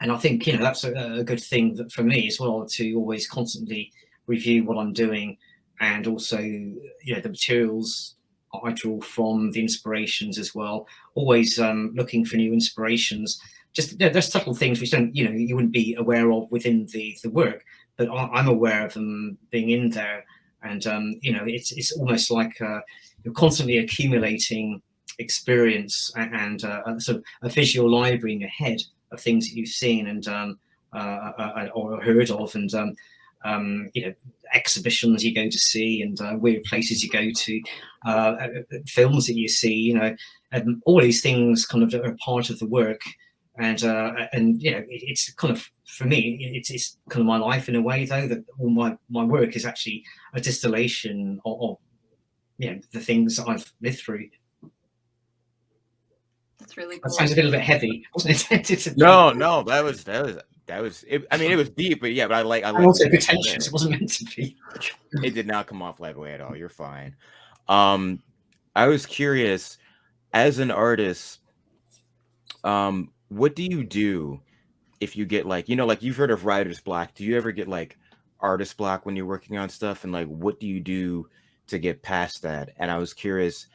I think, you know, that's a good thing that for me as well, to always constantly review what I'm doing, and also, you know, the materials I draw from, the inspirations as well. Always looking for new inspirations. Just, you know, there's subtle things which don't, you know, you wouldn't be aware of within the work, but I'm aware of them being in there. And you know, it's almost like you're constantly accumulating experience and sort of a visual library in your head of things that you've seen and or heard of, and you know, exhibitions you go to see, and weird places you go to, films that you see, you know, and all these things kind of are part of the work. And you know, it's kind of, for me, it's kind of my life in a way, though, that all my work is actually a distillation of you know, the things that I've lived through. That's really cool. That sounds a little bit heavy, wasn't it? No, that was it. I mean, it was deep, but yeah, but I like also pretentious. It wasn't meant to be. It did not come off that way at all. You're fine. I was curious, as an artist, what do you do if you get, like, you know, like, you've heard of writer's block? Do you ever get like artist block when you're working on stuff? And like, what do you do to get past that? And I was curious,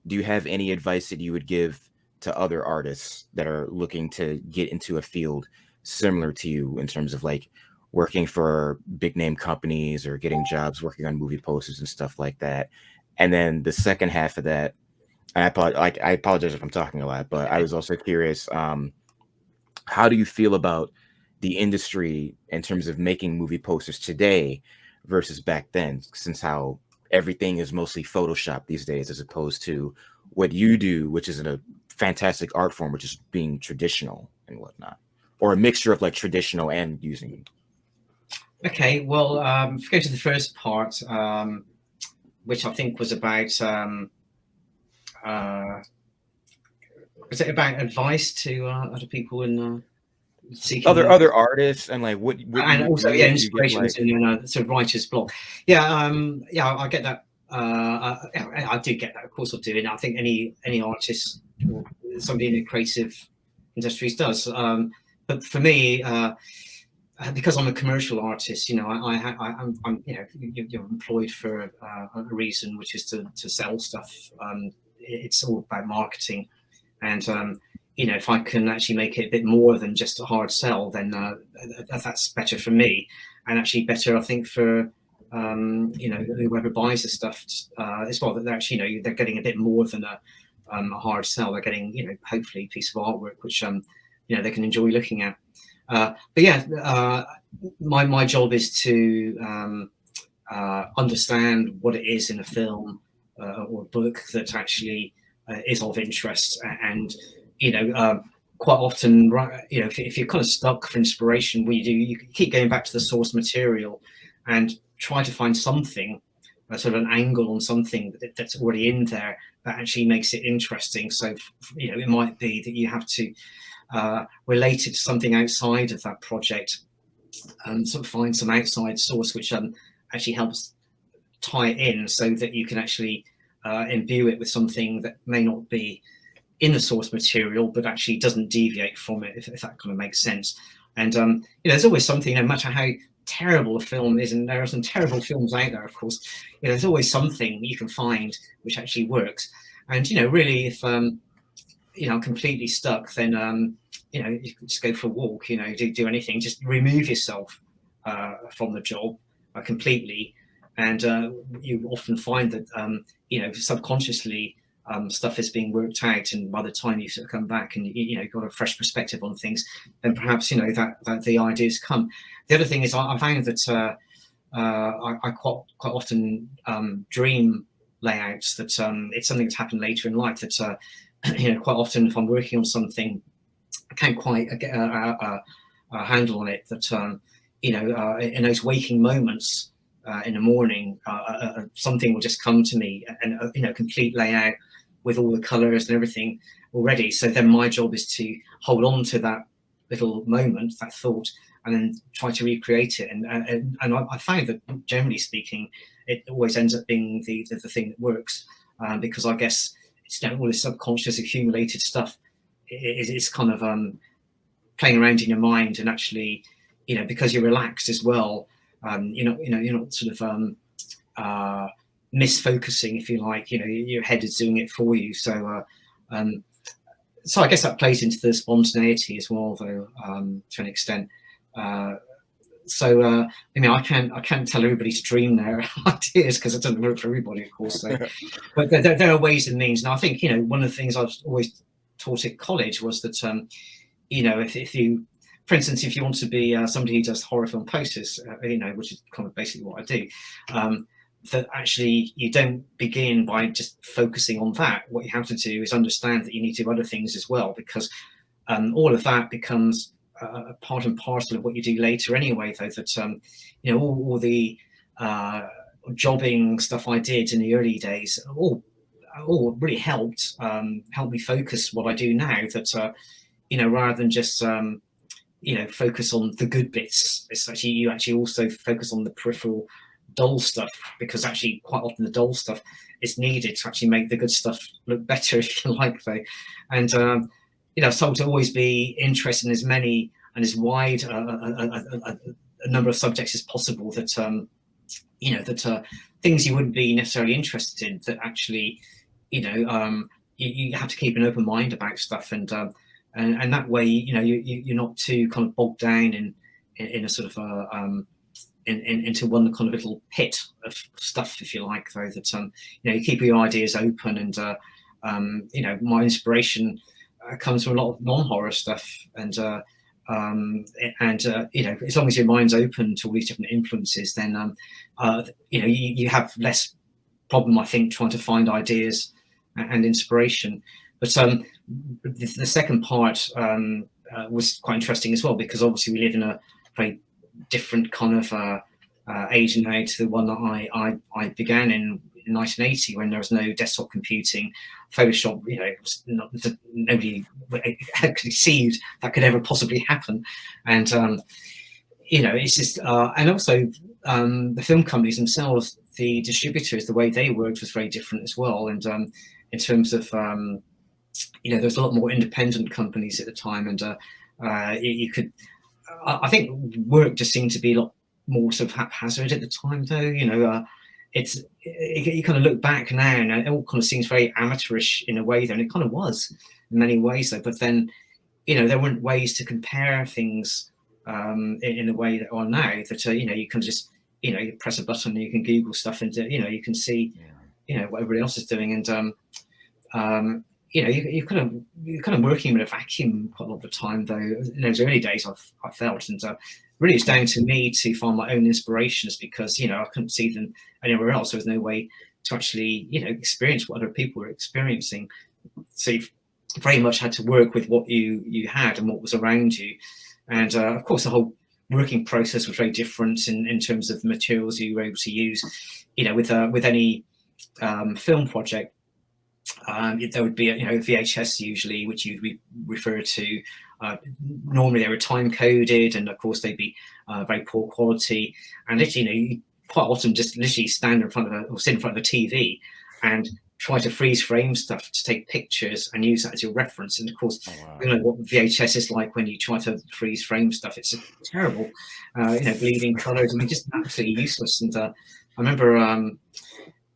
do you have any advice that you would give to other artists that are looking to get into a field similar to you, in terms of like working for big name companies or getting jobs working on movie posters and stuff like that? And then the second half of that, and I apologize if I'm talking a lot, but I was also curious, how do you feel about the industry in terms of making movie posters today versus back then, since how everything is mostly Photoshop these days, as opposed to what you do, which is in a fantastic art form, which is being traditional and whatnot, or a mixture of like traditional and using. Okay, well, if we go to the first part, which I think was about, was it about advice to other people in seeking other artists, and like what and also inspirations in sort of writer's block? Yeah, yeah, I get that. I do get that. Of course, I do, and I think any artist or somebody in the creative industries does. But for me, because I'm a commercial artist, you know, I'm you know, you're employed for a reason, which is to sell stuff. It's all about marketing, and you know, if I can actually make it a bit more than just a hard sell, then that's better for me, and actually better, I think, for you know, whoever buys the stuff as well. That they're actually, you know, they're getting a bit more than a hard sell. They're getting, you know, hopefully a piece of artwork which you know, they can enjoy looking at. But yeah, my job is to understand what it is in a film or a book that actually is of interest, and you know, quite often, you know, if you're kind of stuck for inspiration, what you keep going back to the source material and try to find something, sort of an angle on something that's already in there that actually makes it interesting. So you know, it might be that you have to relate it to something outside of that project, and sort of find some outside source which actually helps tie it in so that you can actually imbue it with something that may not be in the source material, but actually doesn't deviate from it, if that kind of makes sense. And there's always something, no matter how terrible a film is, and there are some terrible films out there, of course, there's always something you can find which actually works. And really, if I'm completely stuck, then you can just go for a walk, do anything, just remove yourself from the job completely. And you often find that subconsciously stuff is being worked out, and by the time you sort of come back and you've got a fresh perspective on things, then perhaps that the ideas come. The other thing is I found that I quite often dream layouts that it's something that's happened later in life that quite often if I'm working on something I can't quite get a handle on it, that in those waking moments in the morning something will just come to me, and complete layout with all the colors and everything already. So then my job is to hold on to that little moment, that thought, and then try to recreate it. And I find that generally speaking, it always ends up being the thing that works, because I guess it's all this subconscious accumulated stuff. It's kind of playing around in your mind, and actually, because you're relaxed as well, you're not sort of misfocusing, if you like. Your head is doing it for you. So I guess that plays into the spontaneity as well, though, to an extent. I can't tell everybody to dream their ideas, because it doesn't work for everybody, of course. So, but there are ways and means. And I think one of the things I've always taught at college was that if you, for instance, if you want to be somebody who does horror film posters, which is kind of basically what I do, that actually you don't begin by just focusing on that. What you have to do is understand that you need to do other things as well, because all of that becomes a part and parcel of what you do later anyway, though, that all the jobbing stuff I did in the early days all really helped me focus what I do now, that rather than just focus on the good bits, it's actually you actually also focus on the peripheral dull stuff, because actually quite often the dull stuff is needed to actually make the good stuff look better, if you like, though. And so to always be interested in as many and as wide a number of subjects as possible, that things you wouldn't be necessarily interested in, that actually you have to keep an open mind about stuff, and that way you're not too kind of bogged down in a sort of into one kind of little pit of stuff, if you like, though, that you keep your ideas open. And my inspiration comes from a lot of non-horror stuff, and as long as your mind's open to all these different influences, then you have less problem, I think, trying to find ideas and inspiration. But the second part was quite interesting as well, because obviously we live in a very different kind of age now to the one that I began in 1980, when there was no desktop computing. Photoshop, nobody had conceived that could ever possibly happen. And it's just and also the film companies themselves, the distributors, the way they worked was very different as well. And in terms of there's a lot more independent companies at the time, and you could, I think work just seemed to be a lot more sort of haphazard at the time, though. You kind of look back now, and it all kind of seems very amateurish in a way, though, and it kind of was in many ways, though. But then, there weren't ways to compare things in the way that are now. That you can just you press a button and you can Google stuff, and you can see what everybody else is doing, and you're kind of working in a vacuum quite a lot of the time, though. In those early days, I felt, and really it's down to me to find my own inspirations, because I couldn't see them anywhere else. There was no way to actually experience what other people were experiencing. So you very much had to work with what you had and what was around you. And of course, the whole working process was very different in terms of the materials you were able to use. With any film project, there would be a VHS usually, which you'd refer to. Normally they were time coded, and of course they'd be very poor quality. And literally, quite often just literally stand in front of or sit in front of a TV and try to freeze frame stuff to take pictures and use that as your reference. And of course, you know what VHS is like when you try to freeze frame stuff. It's terrible, bleeding colors. I mean, just absolutely useless. And I remember,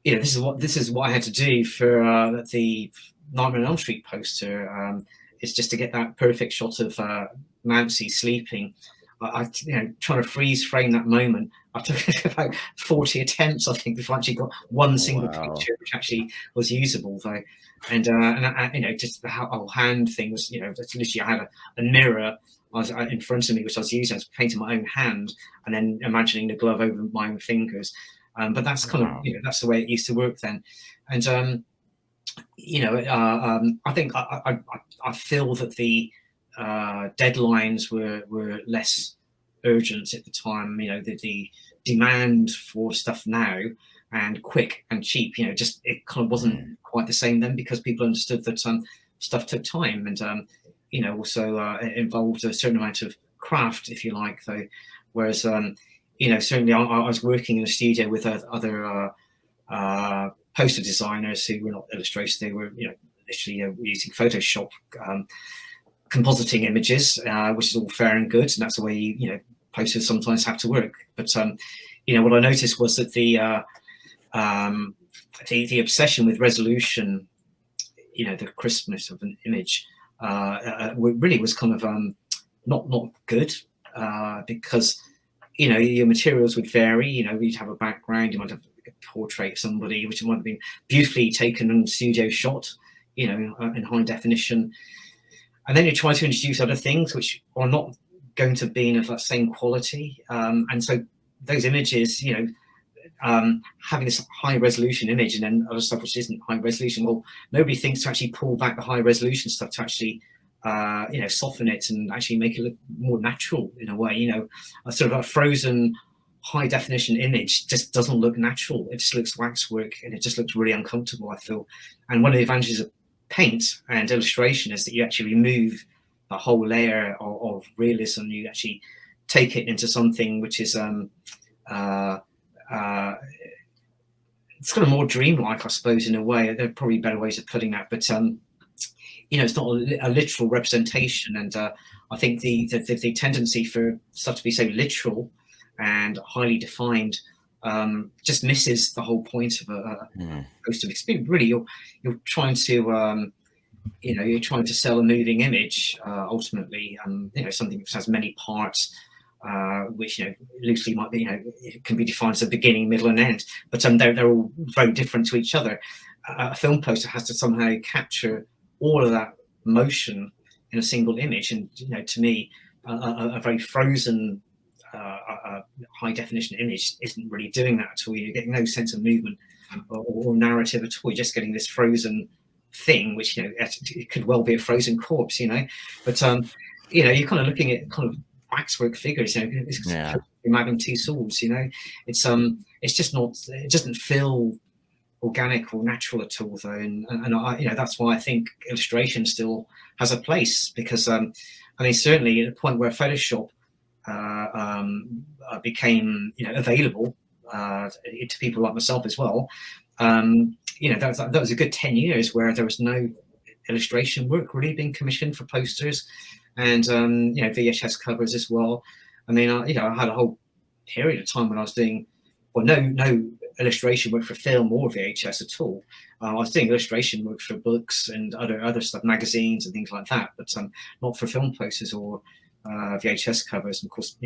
this is what I had to do for the Nightmare on Elm Street poster. Is just to get that perfect shot of Nancy sleeping. I trying to freeze frame that moment. I took about 40 attempts, I think, before I actually got one single picture which actually was usable, though. And just the whole hand thing was, literally I had a mirror in front of me which I was using. I was painting my own hand and then imagining the glove over my own fingers. But that's kind of that's the way it used to work then. And I think I feel that the deadlines were less urgent at the time. The demand for stuff now and quick and cheap, just it kind of wasn't quite the same then, because people understood that stuff took time, and also it involved a certain amount of craft, if you like, though. Whereas certainly I was working in a studio with other poster designers who were not illustrators. They were literally using Photoshop, compositing images, which is all fair and good, and that's the way posters sometimes have to work. But what I noticed was that the obsession with resolution, the crispness of an image, really was kind of not good, because your materials would vary. You'd have a background, you might have a portrait of somebody which might have been beautifully taken and studio shot, in high definition. And then you try to introduce other things which are not going to be of that same quality. And so those images, having this high resolution image and then other stuff which isn't high resolution, well, nobody thinks to actually pull back the high resolution stuff to actually, soften it and actually make it look more natural in a way. A sort of a frozen high definition image just doesn't look natural. It just looks waxwork, and it just looks really uncomfortable, I feel. And one of the advantages of paint and illustration is that you actually remove the whole layer of realism. You actually take it into something which is it's kind of more dreamlike, I suppose, in a way. There are probably better ways of putting that, but it's not a literal representation. And I think the tendency for stuff to be so literal and highly defined just misses the whole point of a poster experience. Really, you're trying to you're trying to sell a moving image ultimately, something which has many parts, which loosely might be it can be defined as a beginning, middle, and end. But they're all very different to each other. A film poster has to somehow capture all of that motion in a single image, and to me, a very frozen high definition image isn't really doing that at all. You're getting no sense of movement or narrative at all. You're just getting this frozen thing, which it could well be a frozen corpse, but you're kind of looking at kind of waxwork figures, it's Magnum two swords, it's just not, it doesn't feel organic or natural at all, though. And that's why I think illustration still has a place, because certainly at the point where Photoshop became available to people like myself as well, that was a good 10 years where there was no illustration work really being commissioned for posters, and VHS covers as well. I had a whole period of time when I was doing no illustration work for film or VHS at all. I was doing illustration work for books and other stuff, magazines and things like that, but not for film posters or VHS covers. And of course,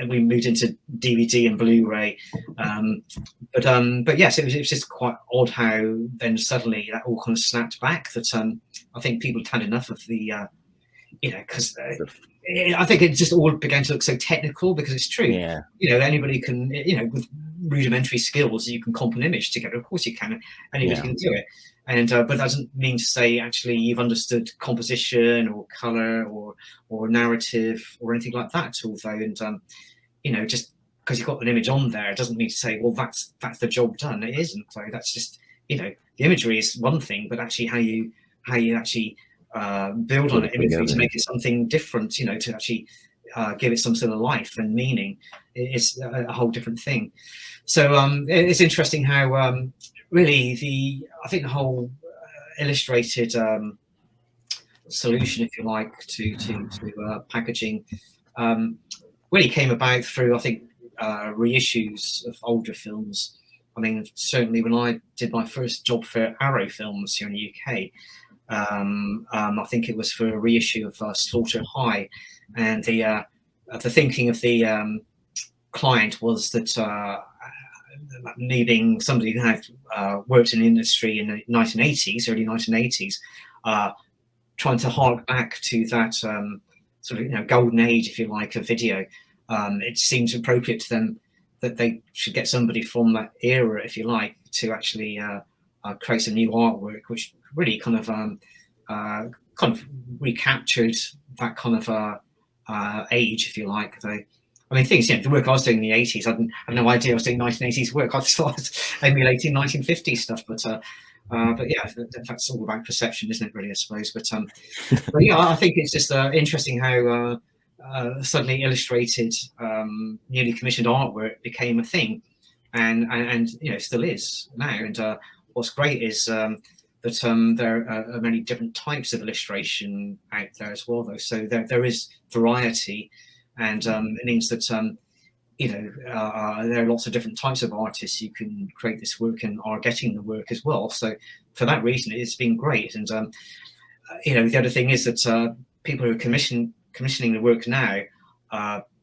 we moved into DVD and Blu-ray, but yes, it was just quite odd how then suddenly that all kind of snapped back. That I think people had enough of the, because I think it just all began to look so technical, because it's true. Yeah. Anybody can, with rudimentary skills, you can comp an image together. Of course you can. Anybody can do it. And but that doesn't mean to say actually you've understood composition or color or narrative or anything like that at all, though. And just because you've got an image on there, it doesn't mean to say, well, that's the job done. It isn't. So that's just the imagery is one thing, but actually how you actually build on an imagery to make it something different, to actually give it some sort of life and meaning, it's a whole different thing. So it's interesting how really I think the whole illustrated solution, if you like, to packaging really came about through, I think, reissues of older films. I mean, certainly when I did my first job for Arrow Films here in the UK, I think it was for a reissue of Slaughter High, and the thinking of the client was that me being somebody who had worked in the industry in the 1980s, early 1980s, trying to hark back to that sort of golden age, if you like, of video, it seems appropriate to them that they should get somebody from that era, if you like, to actually create some new artwork, which really kind of recaptured that kind of age, if you like. I mean, things, the work I was doing in the 80s, I had no idea I was doing 1980s work. I thought I was emulating 1950s stuff, but yeah, that's all about perception, isn't it, really, I suppose. But yeah, I think it's just interesting how suddenly illustrated, newly commissioned artwork became a thing, and still is now. And what's great is that there are many different types of illustration out there as well, though. So there is variety, and it means that there are lots of different types of artists who can create this work and are getting the work as well. So for that reason, it's been great. And the other thing is that people who are commissioning the work now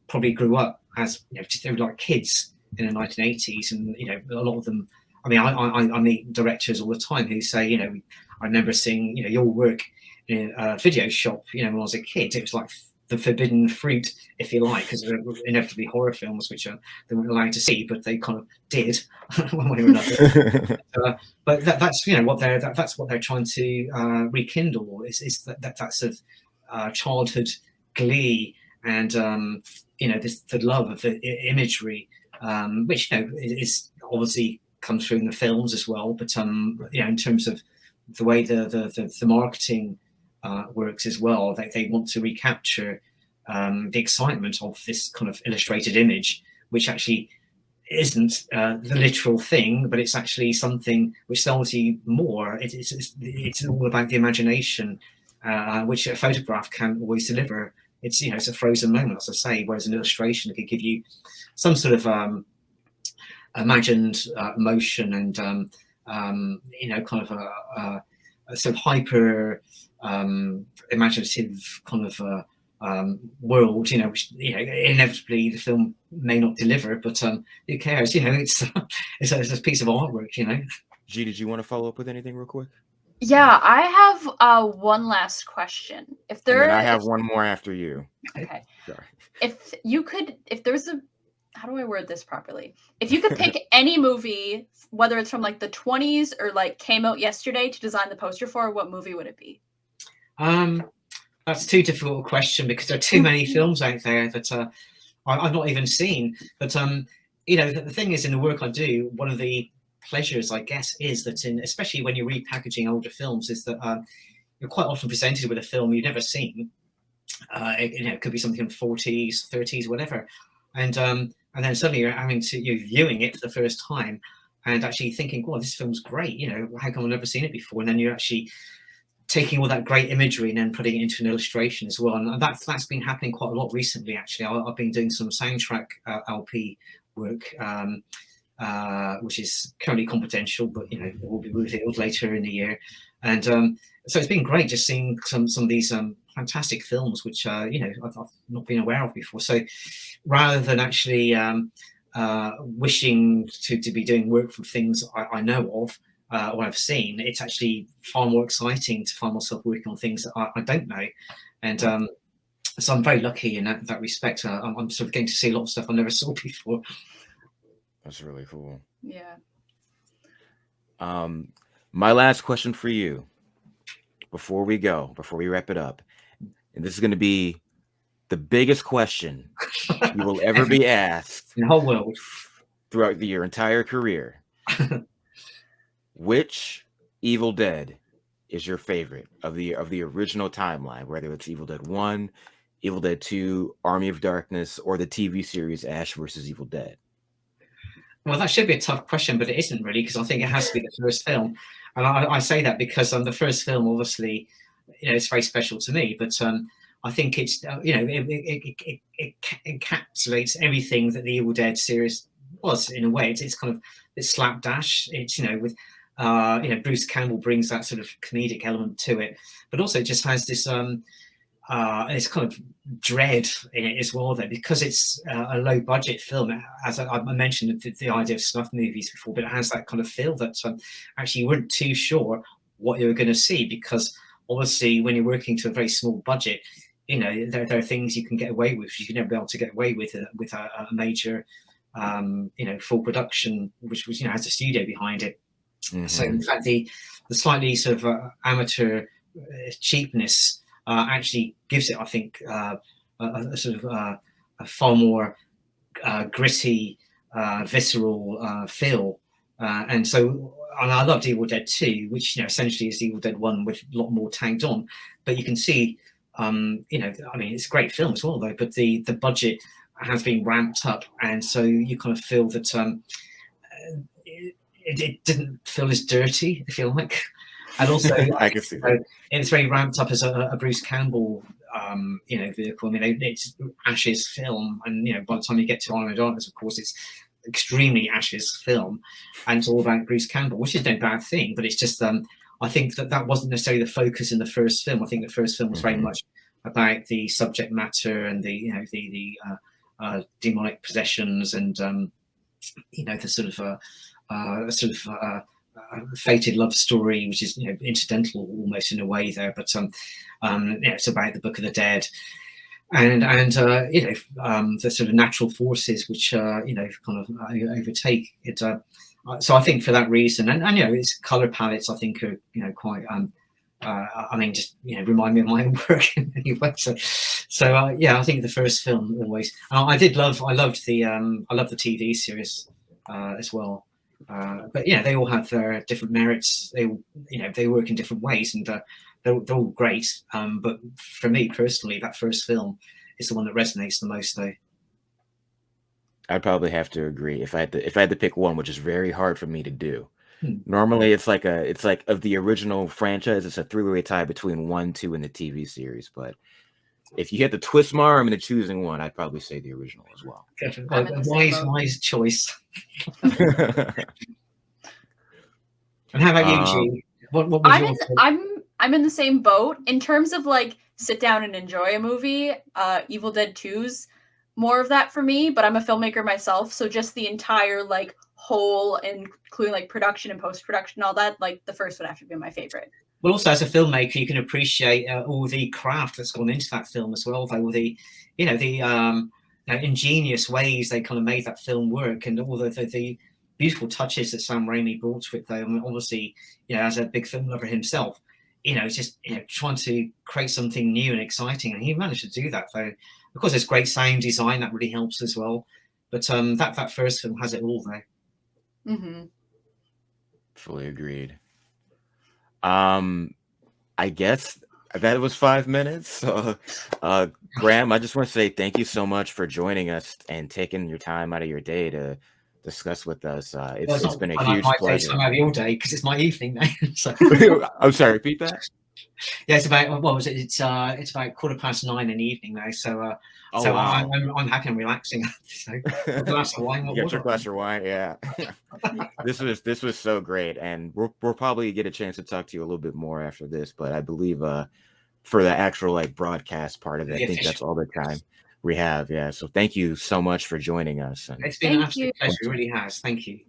probably grew up as they were like kids in the 1980s, and a lot of them. I mean, I meet directors all the time who say, I remember seeing your work in a video shop, when I was a kid. It was like the forbidden fruit, if you like, because there were inevitably horror films which they weren't allowed to see, but they kind of did one way or another. But that's that's what they're trying to rekindle is that sort of childhood glee and the love of the imagery, which is obviously comes through in the films as well. But in terms of the way the marketing works as well, they want to recapture the excitement of this kind of illustrated image, which actually isn't the literal thing, but it's actually something which sells you more. It's all about the imagination, which a photograph can't always deliver. It's it's a frozen moment, as I say, whereas an illustration could give you some sort of imagined emotion and kind of a sort of hyper imaginative kind of world, which inevitably the film may not deliver, but who cares? It's a piece of artwork. G, did you want to follow up with anything real quick? Yeah, I have one last question. And then I have one more after you. Okay. Sorry. If there's a, how do I word this properly? If you could pick any movie, whether it's from like the 20s or like came out yesterday, to design the poster for, what movie would it be? That's too difficult a question because there are too many films out there that I've not even seen. But the thing is, in the work I do, one of the pleasures, I guess, is that especially when you're repackaging older films, is that you're quite often presented with a film you've never seen. It could be something in the 40s, 30s, whatever, and then suddenly you're viewing it for the first time and actually thinking, "Well, this film's great. How come I've never seen it before?" And then you're actually taking all that great imagery and then putting it into an illustration as well. And that's been happening quite a lot recently. Actually, I've been doing some soundtrack LP work, which is currently confidential, but it will be revealed later in the year. And so it's been great just seeing some of these fantastic films which I've not been aware of before. So rather than actually wishing to be doing work from things I know of or I've seen, it's actually far more exciting to find myself working on things that I don't know. And so I'm very lucky in that respect. I'm sort of getting to see a lot of stuff I never saw before. That's really cool. Yeah. My last question for you before we wrap it up, and this is going to be the biggest question you will ever be asked in the whole world throughout your entire career. Which Evil Dead is your favorite of the original timeline, whether it's Evil Dead 1, Evil Dead 2, Army of Darkness, or the TV series Ash versus Evil Dead? Well, that should be a tough question, but it isn't really, because I think it has to be the first film. And I say that because the first film, obviously, it's very special to me. But I think it's it encapsulates everything that the Evil Dead series was in a way. It's kind of slapdash. It's with Bruce Campbell brings that sort of comedic element to it, but also it just has this it's kind of dread in it as well, though, because it's a low budget film. As I mentioned the idea of snuff movies before, but it has that kind of feel that actually you weren't too sure what you were going to see, because obviously when you're working to a very small budget, there are things you can get away with you can never be able to get away with a major full production, which was has a studio behind it. Mm-hmm. So in fact the slightly sort of amateur cheapness actually gives it, I think, a sort of a far more gritty, visceral feel. And I loved Evil Dead 2, which essentially is Evil Dead 1 with a lot more tagged on. But you can see, it's a great film as well, though. But the budget has been ramped up, and so you kind of feel that it didn't feel as dirty, if you like. And also, I can see that. It's very ramped up as a Bruce Campbell, vehicle. It's Ash's film, and by the time you get to Army of Darkness, of course, it's extremely Ash's film, and it's all about Bruce Campbell, which is no bad thing. But it's just, I think that wasn't necessarily the focus in the first film. I think the first film was very much about the subject matter and the demonic possessions and the sort of fated love story, which is incidental almost in a way there, but it's about the Book of the Dead and the sort of natural forces which kind of overtake it. So I think for that reason, and its color palettes, I think are quite just remind me of my own work anyway. So I think the first film always. I loved the TV series as well. But they all have their different merits. They work in different ways, and they're all great. But for me personally, that first film is the one that resonates the most, though. I'd probably have to agree if I had to pick one, which is very hard for me to do. Normally, it's like of the original franchise, it's a three-way tie between 1, 2, and the TV series. But if you had to twist my arm into choosing one, I'd probably say the original as well. Wise choice. And how about you, G? What was I'm in the same boat in terms of like sit down and enjoy a movie. Evil Dead 2's more of that for me, but I'm a filmmaker myself, so just the entire like whole, including like production and post-production, all that, like the first would have to be my favorite. Well, also as a filmmaker, you can appreciate all the craft that's gone into that film as well. Though all the, ingenious ways they kind of made that film work, and all the beautiful touches that Sam Raimi brought to it. Though, obviously, as a big film lover himself, it's just trying to create something new and exciting, and he managed to do that. Though, of course, there's great sound design that really helps as well. But that first film has it all, though. Mm-hmm. Fully agreed. I guess that was 5 minutes. So, Graham, I just want to say thank you so much for joining us and taking your time out of your day to discuss with us. It's been a huge pleasure. Time out of your day because it's my evening now. So. I'm sorry, repeat that. Yeah, it's about what was it? It's about 9:15 in the evening now. So wow. I'm happy and relaxing. So a glass of wine. Get your glass of wine. Yeah. This was so great, and we'll probably get a chance to talk to you a little bit more after this. But I believe for the actual like broadcast part of it, I think that's all the time we have. Yeah. So thank you so much for joining us. It's been an absolute pleasure. It really has. Thank you.